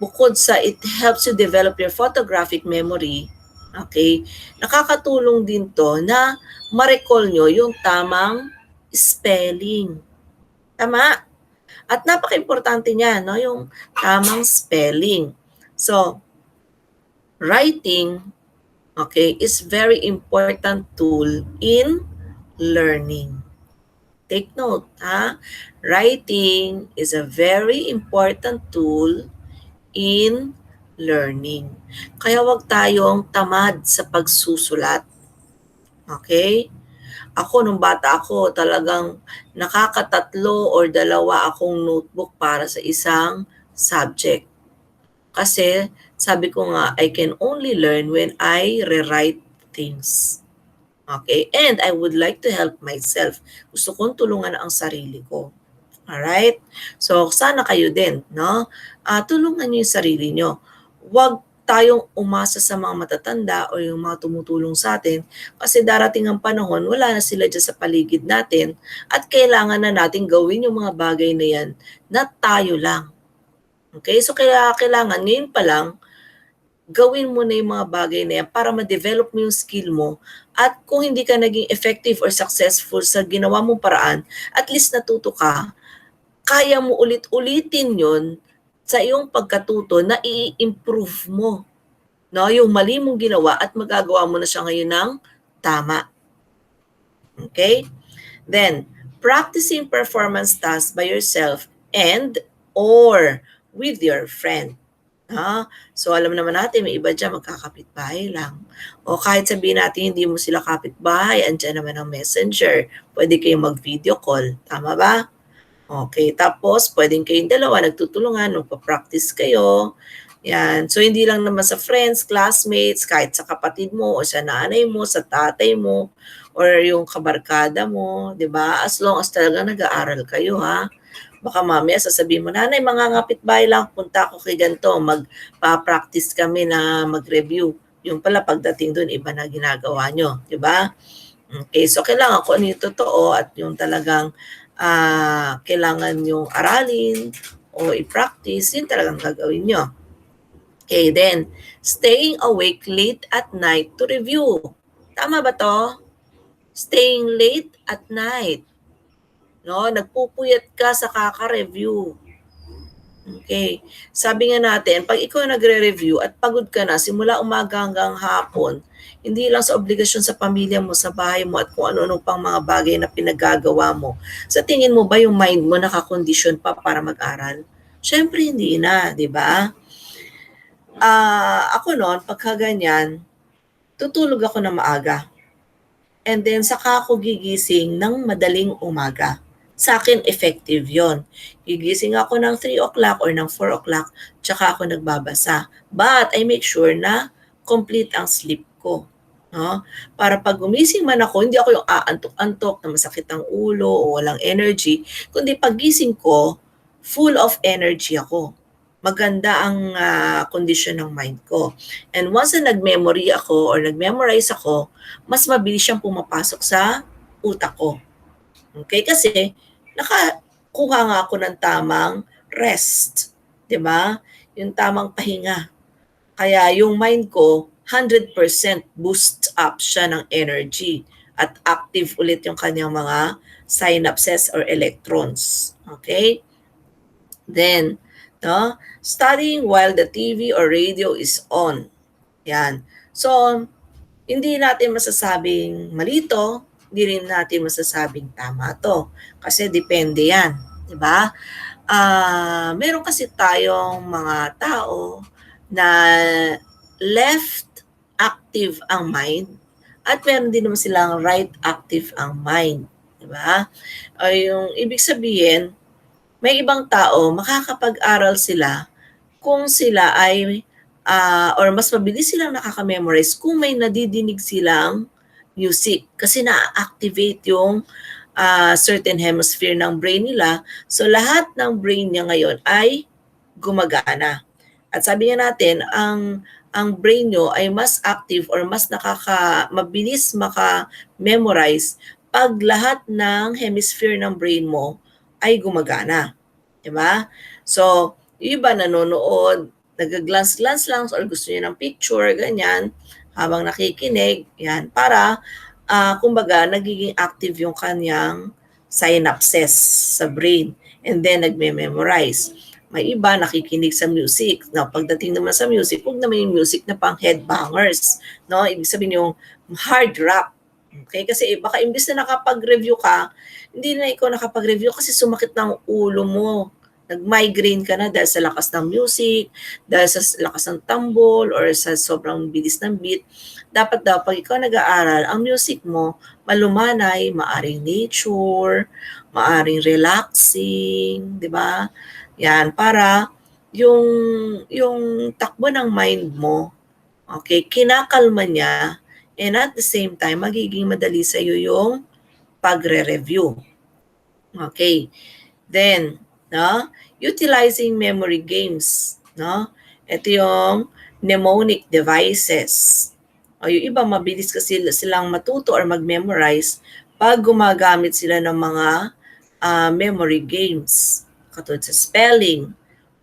bukod sa it helps you develop your photographic memory, Okay? Nakakatulong din to na ma-recall nyo yung tamang spelling. Tama? At napaka-importante niya, no? Yung tamang spelling. So, writing, okay, is very important tool in learning. Take note, ha? Writing is a very important tool in learning. Kaya wag tayong tamad sa pagsusulat. Okay? Ako, nung bata ako, talagang nakakatatlo or dalawa akong notebook para sa isang subject. Kasi, sabi ko nga, I can only learn when I rewrite things. Okay? And I would like to help myself. Gusto kong tulungan ang sarili ko. Alright? So, sana kayo din, no? Tulungan niyo yung sarili niyo. Huwag tayong umasa sa mga matatanda o yung mga tumutulong sa atin kasi darating ang panahon, wala na sila dyan sa paligid natin at kailangan na natin gawin yung mga bagay na yan na tayo lang. Okay? So, kaya kailangan ngayon pa lang, gawin mo na yung mga bagay na yan para ma-develop mo yung skill mo at kung hindi ka naging effective or successful sa ginawa mong paraan, at least natuto ka, kaya mo ulit-ulitin yon sa iyong pagkatuto na i-improve mo. No? Yung mali mong ginawa at magagawa mo na siya ngayon ng tama. Okay? Then, practicing performance tasks by yourself and or with your friend. So alam naman natin, may iba dyan magkakapitbahay lang. O kahit sabihin natin hindi mo sila kapitbahay, andyan naman ang messenger. Pwede kayong mag-video call. Tama ba? Okay, tapos pwedeng kayong dalawa nagtutulungan, magpa-practice kayo. Yan. So hindi lang naman sa friends, classmates, kahit sa kapatid mo o sa nanay mo, sa tatay mo, or yung kabarkada mo, 'di ba? As long as talaga nag-aaral kayo, ha. Baka mamaya sasabihin mo, nanay, mangangapit bahay lang, punta ako kay ganito, magpa-practice kami na mag-review. Yung pala pagdating doon, iba na ginagawa nyo, di ba? Okay, so kailangan ko ano yung totoo at yung talagang kailangan yung aralin o i-practice, yun talagang gagawin nyo. Okay, then, staying awake late at night to review. Tama ba to? Staying late at night. No, nagpupuyat ka sa kaka-review. Okay. Sabi nga natin, pag ikaw nagre-review at pagod ka na, simula umaga hanggang hapon, hindi lang sa obligasyon sa pamilya mo, sa bahay mo, at kung ano-ano pang mga bagay na pinagagawa mo. Sa tingin mo ba yung mind mo nakakondisyon pa para mag-aral? Siyempre hindi na, di ba? Ako noon, pagka ganyan, tutulog ako na maaga. And then, saka ako gigising ng madaling umaga. Sa akin, effective yon. Gigising ako ng 3 o'clock or ng 4 o'clock, tsaka ako nagbabasa. But I make sure na complete ang sleep ko. No? Para pag gumising man ako, hindi ako yung aantok-antok na masakit ang ulo o walang energy, kundi paggising ko, full of energy ako. Maganda ang kondisyon ng mind ko. And once na nag-memory ako or nag-memorize ako, mas mabilis siyang pumapasok sa utak ko. Okay? Kasi nakakuha nga ako ng tamang rest. 'Di ba? Yung tamang pahinga. Kaya yung mind ko, 100% boost up siya ng energy at active ulit yung kanyang mga synapses or electrons. Okay? Then, no, studying while the TV or radio is on. Yan. So, hindi natin masasabing mali to, hindi rin natin masasabing tama to. Kasi depende yan. Diba? Meron kasi tayong mga tao na left active ang mind at meron din naman silang right active ang mind. Diba? Yung ibig sabihin, may ibang tao, makakapag-aral sila kung sila ay or mas mabilis silang nakaka-memorize kung may nadidinig silang music. Kasi na-activate yung certain hemisphere ng brain nila. So lahat ng brain niya ngayon ay gumagana. At sabi nga natin, ang brain nyo ay mas active or mas mabilis maka-memorize pag lahat ng hemisphere ng brain mo ay gumagana. Diba? So, yung iba nanonood, nag-glance-glance lang or gusto niya ng picture, ganyan. habang nakikinig, yan, para kumbaga nagiging active yung kanyang synapses sa brain and then nagme-memorize. May iba nakikinig sa music. Now, pagdating naman sa music, huwag naman yung music na pang headbangers, no? Ibig sabihin yung hard rock. Okay? Kasi baka imbis na nakapag-review ka, hindi na ikaw nakapag-review kasi sumakit ng ulo mo. Nag-migraine ka na dahil sa lakas ng music, dahil sa lakas ng tambol, or sa sobrang bilis ng beat. Dapat daw, pag ikaw nag-aaral, ang music mo, malumanay, maaring nature, maaring relaxing, di ba? Yan, para yung takbo ng mind mo, okay, kinakalma niya, and at the same time, magiging madali sa iyo yung pagre-review. Okay. Then, no, utilizing memory games, no? Ito yung mnemonic devices. O yung iba mabilis kasi silang matuto or mag-memorize pag gumagamit sila ng mga memory games. Katulad sa spelling,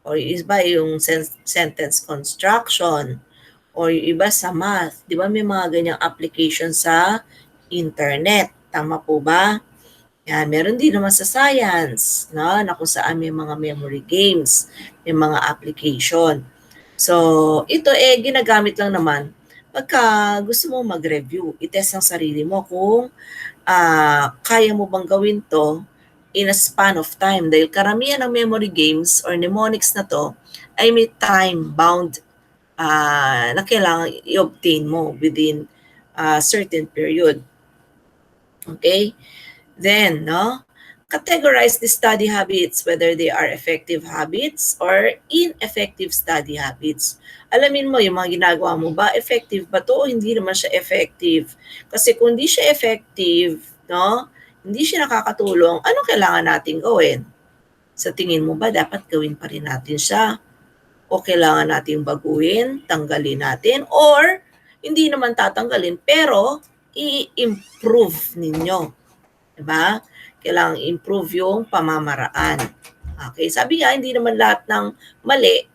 or yung iba yung sentence construction, or yung iba sa math. Di ba may mga ganyang application sa internet? Tama po ba? Yan, meron din naman sa science, no, na kung saan may mga memory games, may mga application. So, ito ginagamit lang naman pagka gusto mo mag-review. I-test ang sarili mo kung kaya mo bang gawin to in a span of time. Dahil karamihan ng memory games or mnemonics na to ay may time-bound na kailangan i-obtain mo within a certain period. Okay? Then, no, categorize the study habits, whether they are effective habits or ineffective study habits. Alamin mo, yung mga ginagawa mo ba, effective ba to o hindi naman siya effective? Kasi kung hindi siya effective, no, hindi siya nakakatulong, ano kailangan natin gawin? Sa tingin mo ba, dapat gawin pa rin natin siya? O kailangan natin baguhin, tanggalin natin, or hindi naman tatanggalin, pero i-improve ninyo. Diba? Kailangang improve yung pamamaraan. Okay, sabi nga, hindi naman lahat ng mali,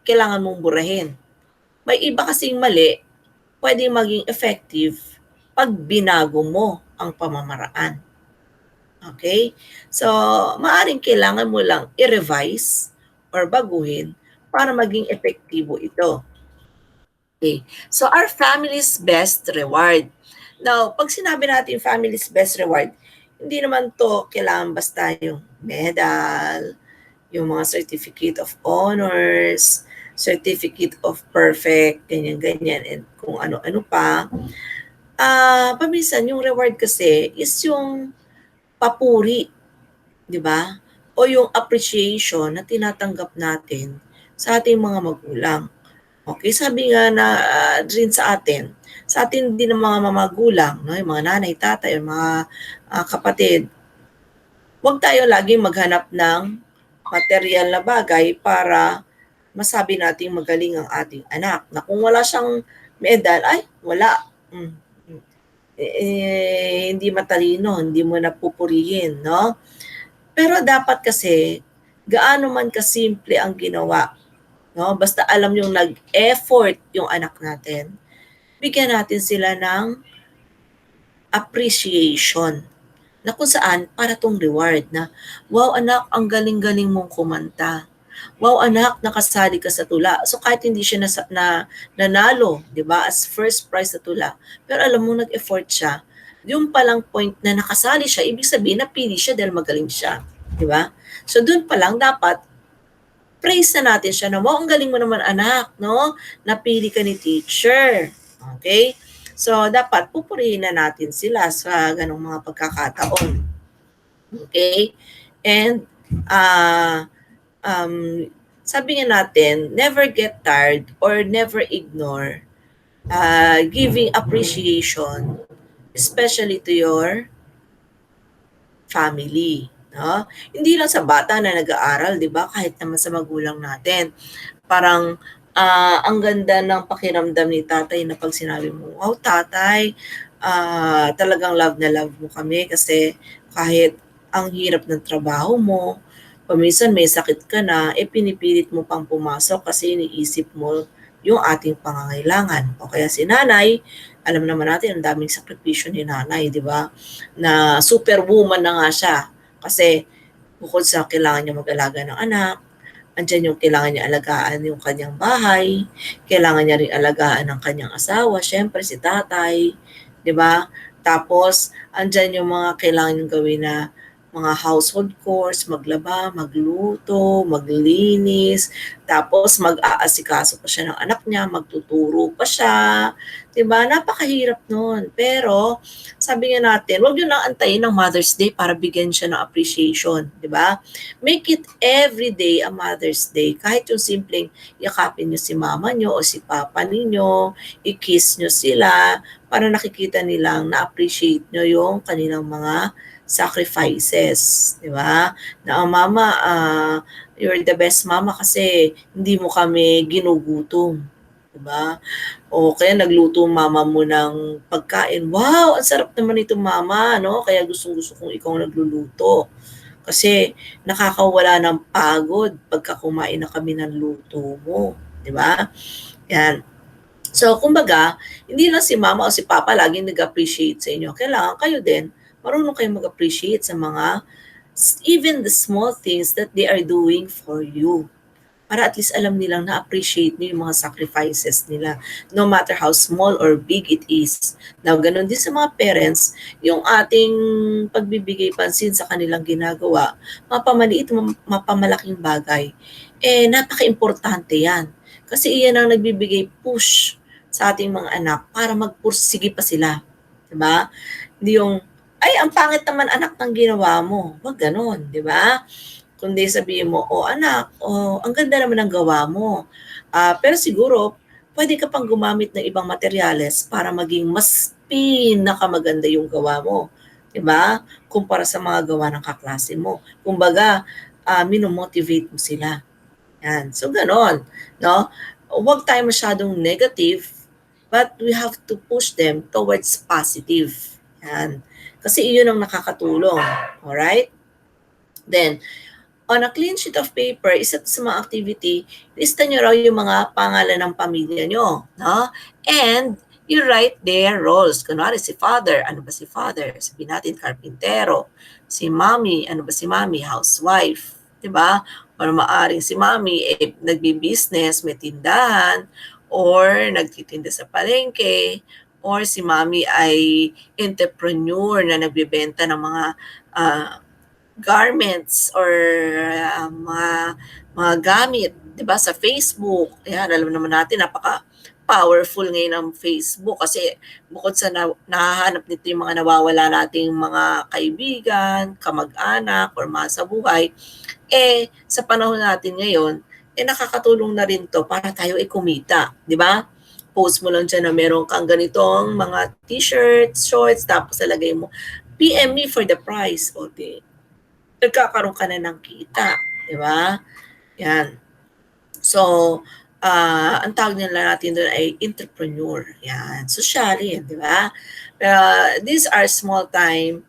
kailangan mong burahin. May iba kasing mali, pwedeng maging effective pag binago mo ang pamamaraan. Okay? So, maaring kailangan mo lang i-revise or baguhin para maging epektibo ito. Okay. So, our family's best reward. Now, pag sinabi natin family's best reward, hindi naman to kailangan basta yung medal, yung mga certificate of honors, certificate of perfect, ganyan-ganyan, and kung ano-ano pa. Paminsan, yung reward kasi is yung papuri, di ba? O yung appreciation na tinatanggap natin sa ating mga magulang. Okay, sabi nga na rin sa atin din ng mga magulang, no, yung mga nanay, tatay, yung mga kapatid, huwag tayo laging maghanap ng material na bagay para masabi nating magaling ang ating anak. Na kung wala siyang medal, ay, wala. Hindi matalino, hindi mo napupurihin, no? Pero dapat kasi, gaano man kasimple ang ginawa, no? Basta alam yung nag-effort yung anak natin, bigyan natin sila ng appreciation na kung saan para tong reward na, wow anak, ang galing-galing mong kumanta. Wow anak, nakasali ka sa tula. So kahit hindi siya nanalo, di ba, as first prize sa tula, pero alam mo nag-effort siya, yung palang point na nakasali siya, ibig sabihin napili siya dahil magaling siya. Di ba? So doon pa lang dapat praise na natin siya na, wow, ang galing mo naman anak, no? Napili ka ni teacher. Okay? So, dapat pupurihin na natin sila sa ganong mga pagkakataon. Okay? And, sabi nga natin, never get tired or never ignore giving appreciation, especially to your family. No? Hindi lang sa bata na nag-aaral, di ba? Kahit naman sa magulang natin. Parang ang ganda ng pakiramdam ni tatay na pag sinabi mo, wow tatay, talagang love na love mo kami kasi kahit ang hirap ng trabaho mo, paminsan may sakit ka na, pinipilit mo pang pumasok kasi iniisip mo yung ating pangangailangan. O kaya si nanay, alam naman natin ang daming sakripisyo ni nanay, di ba? Na superwoman na nga siya. Kasi bukod sa kailangan niya mag-alaga ng anak, andyan yung kailangan niya alagaan yung kanyang bahay, kailangan niya rin alagaan ng kanyang asawa, syempre si tatay, di ba? Tapos, andyan yung mga kailangan niyong gawin na mga household chores, maglaba, magluto, maglinis, tapos mag-aasikaso pa siya ng anak niya, magtuturo pa siya, 'di ba? Napakahirap noon. Pero sabi nga natin, huwag niyo lang antayin ng Mother's Day para bigyan siya ng appreciation, 'di ba? Make it every day a Mother's Day. Kahit yung simpleng yakapin niyo si mama niyo o si papa ninyo, i-kiss niyo sila para nakikita nilang na-appreciate niyo yung kanilang mga sacrifices, di ba? Na mama, you're the best mama kasi hindi mo kami ginugutom, di ba? O kaya nagluto mama mo ng pagkain. Wow, ang sarap naman ito mama, no? Kaya gustong-gusto kong ikaw nagluluto. Kasi nakakawala ng pagod pagka kumain na kami ng luto mo, di ba? Yan. So, kumbaga, hindi lang si mama o si papa laging nag-appreciate sa inyo. Kailangan kayo din marunong kayong mag-appreciate sa mga even the small things that they are doing for you. Para at least alam nilang na-appreciate niyo yung mga sacrifices nila, no matter how small or big it is. Now, ganun din sa mga parents, yung ating pagbibigay pansin sa kanilang ginagawa, mapamaliit, mapamalaking bagay, napaka-importante yan. Kasi iyan ang nagbibigay push sa ating mga anak para magpursige pa sila. Diba? Hindi yung, ay, ang pangit naman anak ng ginawa mo. Wag ganon, di ba? Kundi sabihin mo, anak, ang ganda naman ng gawa mo. Pero siguro, pwede ka pang gumamit ng ibang materyales para maging mas pinakamaganda yung gawa mo. Di ba? Kumpara sa mga gawa ng kaklase mo. Kumbaga, minomotivate mo sila. Yan. So, ganon. No? Huwag tayo masyadong negative, but we have to push them towards positive. Yan. Kasi iyon ang nakakatulong. Alright? Then, on a clean sheet of paper, isa sa mga activity, lista nyo raw yung mga pangalan ng pamilya nyo. No? And, you write their roles. Kunwari, si father, ano ba si father? Sabihin natin, karpintero. Si mommy, ano ba si mommy? Housewife. Diba? Or maaring si mommy, nagbi-business, may tindahan, or nagtitinda sa palengke, or si mommy ay entrepreneur na nagbebenta ng mga garments or mga gamit, 'di ba, sa Facebook. Ayan, alam naman natin napaka-powerful ngayon ng Facebook kasi bukod sa nahahanap nito yung mga nawawala nating mga kaibigan, kamag-anak, or mga sa buhay, sa panahon natin ngayon, nakakatulong na rin to para tayo kumita, 'di ba? Post mo lang dyan na meron kang ganitong mga t-shirts, shorts, tapos alagay mo, PM me for the price. O, nagkakaroon ka na ng kita. Di ba? Yan. So, ang tawag nila natin doon ay entrepreneur. Yan. Socially, di ba? These are small-time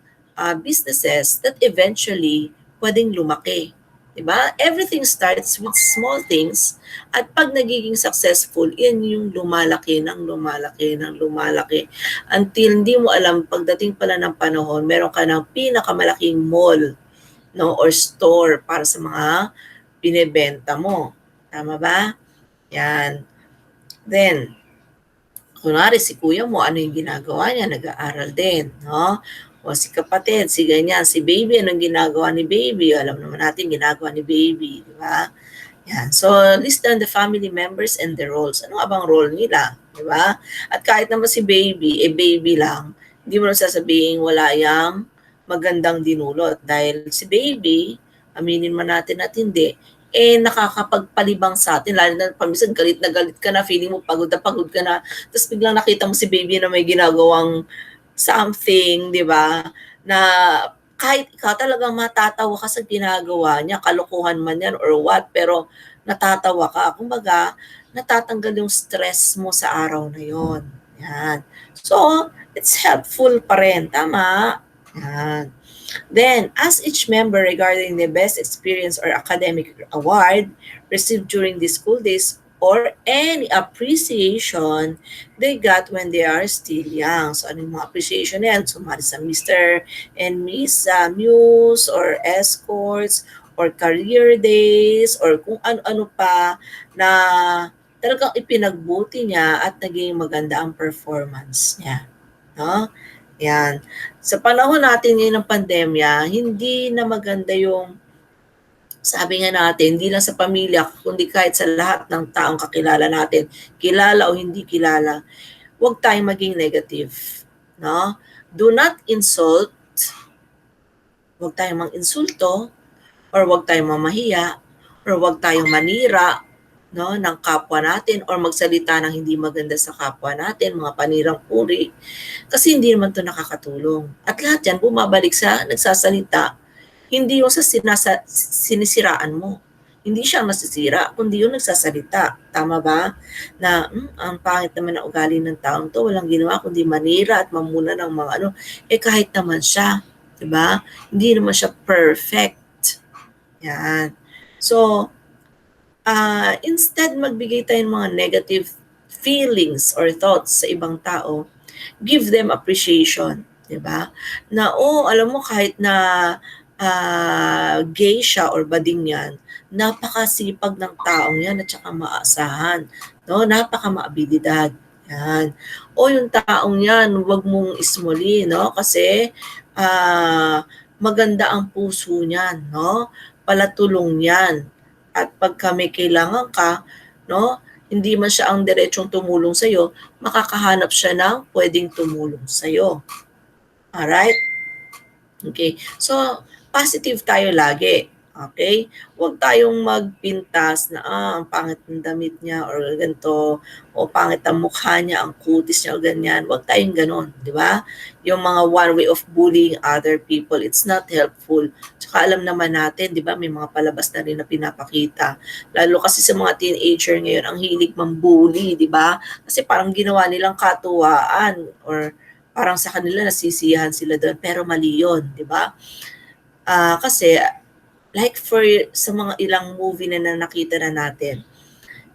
businesses that eventually pwedeng lumaki. Diba? Everything starts with small things at pag nagiging successful, yan yung lumalaki until hindi mo alam pagdating pala ng panahon, meron ka ng pinakamalaking mall, no, or store para sa mga binebenta mo. Tama ba? Yan. Then, kunwari si kuya mo, ano yung ginagawa niya? Nag-aaral din, no? O si kapatid, si ganyan, si baby, anong ginagawa ni baby? Alam naman natin ginagawa ni baby, di ba? Yan. So, list down the family members and the roles. Ano abang role nila? Di ba? At kahit naman si baby, baby lang, hindi mo lang sasabihin wala yang magandang dinulot. Dahil si baby, aminin man natin at hindi, nakakapagpalibang sa atin. Lalo na pamisan, galit na galit ka na, feeling mo pagod ka na. Tapos biglang nakita mo si baby na may ginagawang something, di ba, na kahit ikaw talagang matatawa ka sa ginagawa niya, kalokohan man yan or what, pero natatawa ka. Kumbaga, natatanggal yung stress mo sa araw na yon. Yan. So, it's helpful pa rin. Tama? Yan. Then, ask each member regarding the best experience or academic award received during the school days or any appreciation they got when they are still young. So, ano yung mga appreciation yan? Sumali sa Mr. and Miss Muse or escorts or career days or kung ano-ano pa na talagang ipinagbuti niya at naging maganda ang performance niya. No? Yan. Sa panahon natin ngayon ng pandemya, hindi na maganda yung sabi nga natin, hindi lang sa pamilya, kundi kahit sa lahat ng taong kakilala natin, kilala o hindi kilala, huwag tayong maging negative. No? Do not insult, huwag tayong mang-insulto, or huwag tayong mamahiya, or huwag tayong manira, no, ng kapwa natin, or magsalita ng hindi maganda sa kapwa natin, mga panirang puri, kasi hindi naman ito nakakatulong. At lahat yan, bumabalik sa nagsasalita, hindi yung sa sinisiraan mo. Hindi siya nasisira, kundi yung nagsasalita. Tama ba? Na, ang pangit naman na ugali ng taong to, walang ginawa kundi manira at mamuna ng mga ano. Kahit naman siya, diba? Hindi naman siya perfect. Yan. So, instead magbigay tayo ng mga negative feelings or thoughts sa ibang tao, give them appreciation. Diba? Na, alam mo, kahit na gay siya or bading yan, napakasipag ng taong yan at saka maasahan. No? Napakamaabilidad. Yan. O yung taong yan, huwag mong ismuli, no? Kasi maganda ang puso niyan, no? Palatulong yan. At pagka may kailangan ka, no? Hindi man siya ang diretsong tumulong sa'yo, makakahanap siya ng pwedeng tumulong sa'yo. Alright? Okay. So, positive tayo lagi. Okay? Huwag tayong magpintas na, ang pangit ng damit niya or ganito, o pangit ang mukha niya, ang kutis niya o ganyan. Huwag tayong ganon, di ba? Yung mga one way of bullying other people, it's not helpful. Tsaka alam naman natin, di ba, may mga palabas na rin na pinapakita. Lalo kasi sa mga teenager ngayon, ang hilig mambully, di ba? Kasi parang ginawa nilang katuwaan or parang sa kanila nasisiyahan sila doon, pero mali yun, di ba? Kasi like for sa mga ilang movie na nakita na natin,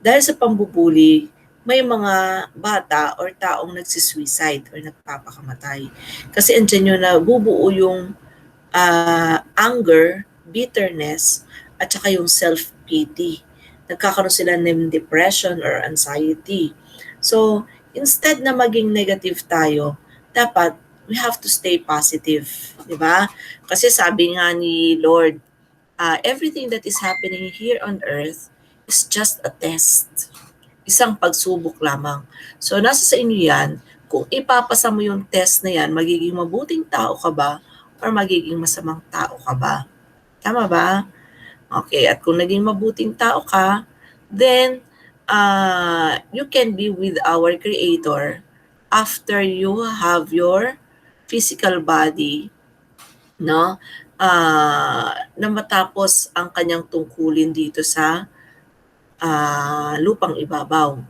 dahil sa pambubuli, may mga bata or taong nagsisuicide or nagpapakamatay. Kasi andyan yung nabubuo yung anger, bitterness, at saka yung self-pity. Nagkakaroon sila ng depression or anxiety. So, instead na maging negative tayo, dapat we have to stay positive, di ba? Kasi sabi nga ni Lord, everything that is happening here on earth is just a test. Isang pagsubok lamang. So, nasa sa inyo yan, kung ipapasa mo yung test na yan, magiging mabuting tao ka ba or magiging masamang tao ka ba? Tama ba? Okay, at kung naging mabuting tao ka, then you can be with our Creator after you have your physical body, no? Na matapos ang kanyang tungkulin dito sa lupang ibabaw.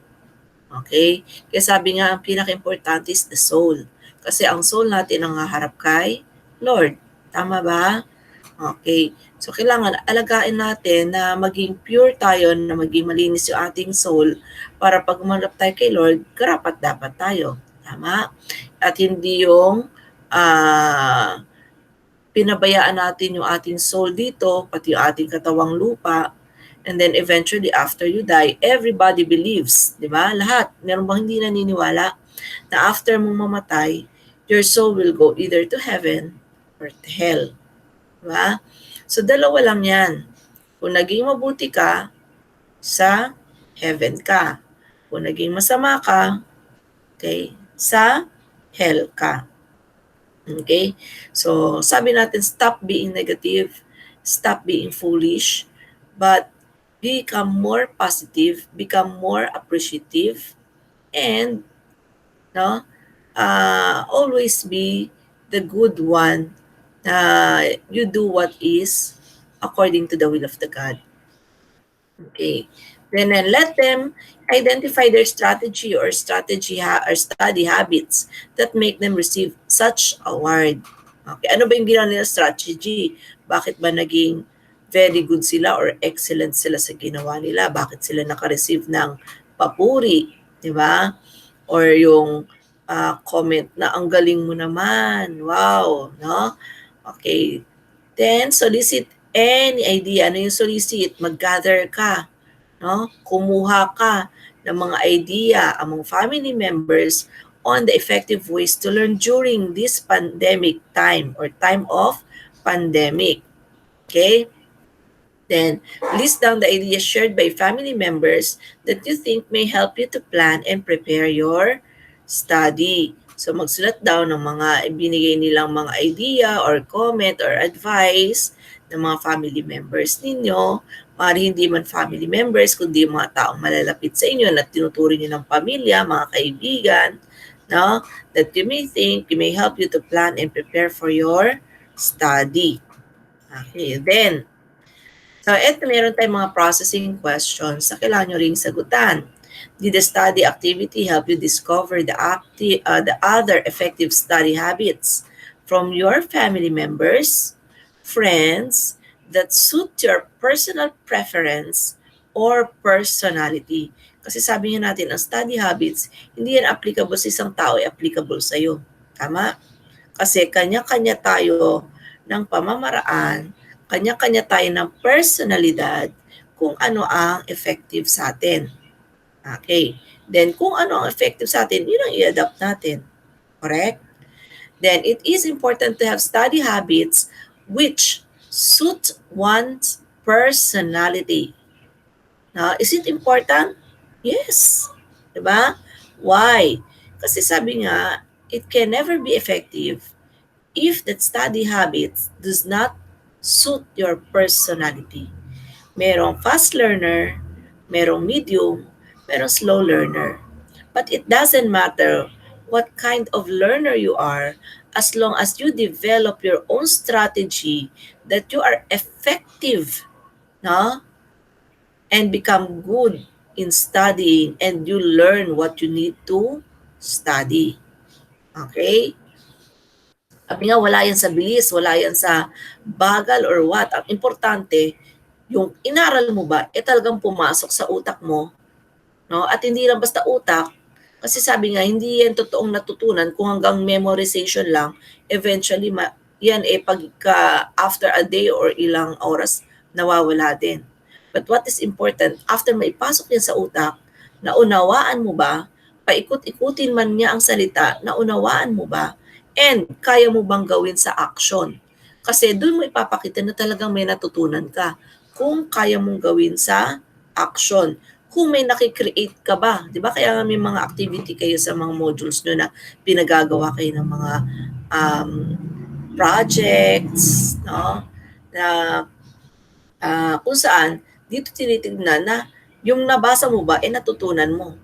Okay? Kaya sabi nga, ang pinaka-importante is the soul. Kasi ang soul natin ang haharap kay Lord. Tama ba? Okay. So, kailangan alagaan natin na maging pure tayo, na maging malinis yung ating soul para pag umanap tayo kay Lord, karapat dapat tayo. Tama? At hindi yung pinabayaan natin yung ating soul dito, pati yung ating katawang lupa, and then eventually after you die, everybody believes, di ba? Lahat. Meron bang hindi naniniwala na after mong mamatay, your soul will go either to heaven or to hell. Di ba? So, dalawa lang yan. Kung naging mabuti ka, sa heaven ka. Kung naging masama ka, okay, sa hell ka. Okay? So, sabi natin, stop being negative, stop being foolish, but become more positive, become more appreciative, and always be the good one. You do what is according to the will of the God. Okay. Then let them identify their strategy or study habits that make them receive such award. Okay. Ano ba yung ginawa nila strategy? Bakit ba naging very good sila or excellent sila sa ginawa nila, bakit sila naka-receive ng papuri, di ba? Or yung comment na ang galing mo naman, wow, no? Okay, then solicit any idea. Ano yung solicit? Mag-gather ka, no? Kumuha ka ng mga idea among family members on the effective ways to learn during this pandemic time or time of pandemic. Okay? Then, list down the ideas shared by family members that you think may help you to plan and prepare your study. So, magsulat daw ng mga ibinigay nilang mga idea or comment or advice ng mga family members ninyo. Maaari hindi man family members, kundi mga taong malalapit sa inyo na tinuturing nyo ng pamilya, mga kaibigan, no? That you may think may help you to plan and prepare for your study. Okay, then, so, eto meron tayong mga processing questions na kailangan nyo ring sagutan. Did the study activity help you discover the other effective study habits from your family members, friends, that suit your personal preference or personality? Kasi sabi nga natin, ang study habits, hindi yan applicable sa isang tao, applicable sa'yo. Tama? Kasi kanya-kanya tayo ng pamamaraan, kanya-kanya tayo ng personalidad kung ano ang effective sa atin. Okay. Then, kung ano ang effective sa atin, yun ang i-adapt natin. Correct? Then, it is important to have study habits which suit one's personality. Now, is it important? Yes. Diba? Why? Kasi sabi nga, it can never be effective if that study habits does not suit your personality. Merong fast learner, merong medium, merong slow learner. But it doesn't matter what kind of learner you are as long as you develop your own strategy that you are effective, no? And become good in studying and you learn what you need to study. Okay? Sabi nga, wala yan sa bilis, wala yan sa bagal or what. Ang importante, yung inaral mo ba, talagang pumasok sa utak mo, no? At hindi lang basta utak, kasi sabi nga, hindi yan totoong natutunan kung hanggang memorization lang, eventually, yan pagka after a day or ilang oras, nawawala din. But what is important, after maipasok yan sa utak, naunawaan mo ba, paikot-ikutin man niya ang salita, naunawaan mo ba, and kaya mo bang gawin sa action? Kasi doon mo ipapakita na talagang may natutunan ka kung kaya mong gawin sa action. Kung may nakikreate ka ba, di ba? Kaya may mga activity kayo sa mga modules nyo na pinagagawa kayo ng mga projects, no? Na kung saan, dito tinitignan na yung nabasa mo ba, natutunan mo.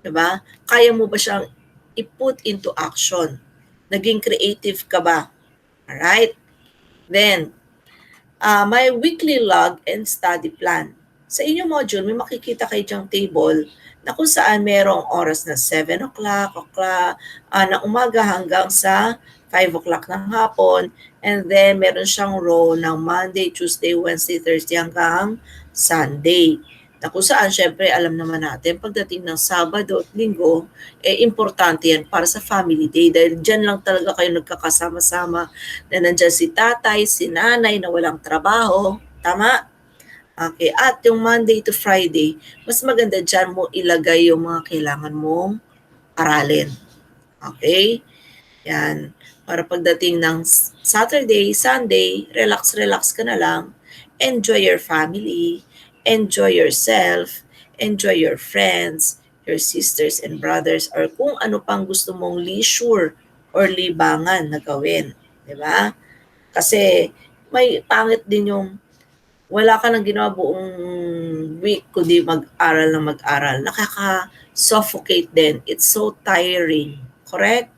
Di ba? Kaya mo ba siyang i-put into action? Naging creative ka ba? Alright? Then, my weekly log and study plan. Sa inyong module, may makikita kayo diyang table na kung saan merong oras na 7 o'clock, ng umaga hanggang sa 5 o'clock ng hapon. And then, meron siyang row ng Monday, Tuesday, Wednesday, Thursday hanggang Sunday. Na kung saan, syempre, alam naman natin, pagdating ng Sabado at Linggo, importante yan para sa family day dahil dyan lang talaga kayo nagkakasama-sama na nandyan si tatay, si nanay na walang trabaho. Tama? Okay. At yung Monday to Friday, mas maganda dyan mo ilagay yung mga kailangan mong aralin. Okay? Yan. Para pagdating ng Saturday, Sunday, relax ka na lang. Enjoy your family. Enjoy yourself, enjoy your friends, your sisters and brothers, or kung ano pang gusto mong leisure or libangan na gawin. Diba? Kasi may pangit din yung wala ka nang ginawa buong week kundi mag-aral na mag-aral. Nakaka-suffocate din. It's so tiring. Correct?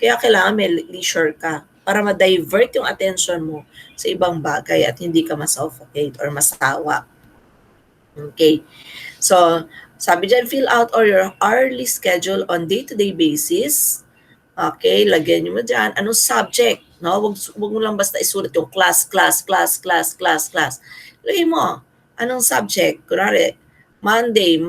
Kaya kailangan may leisure ka para ma-divert yung attention mo sa ibang bagay at hindi ka ma-suffocate or masawa. Okay. So, sabi dyan, fill out all your hourly schedule on day-to-day basis. Okay, lagyan niyo mo diyan, anong subject, 'no? Wag mo lang basta isulat yung class, class, class, class, class, class. Ilagay mo, anong subject? Kunwari, Monday,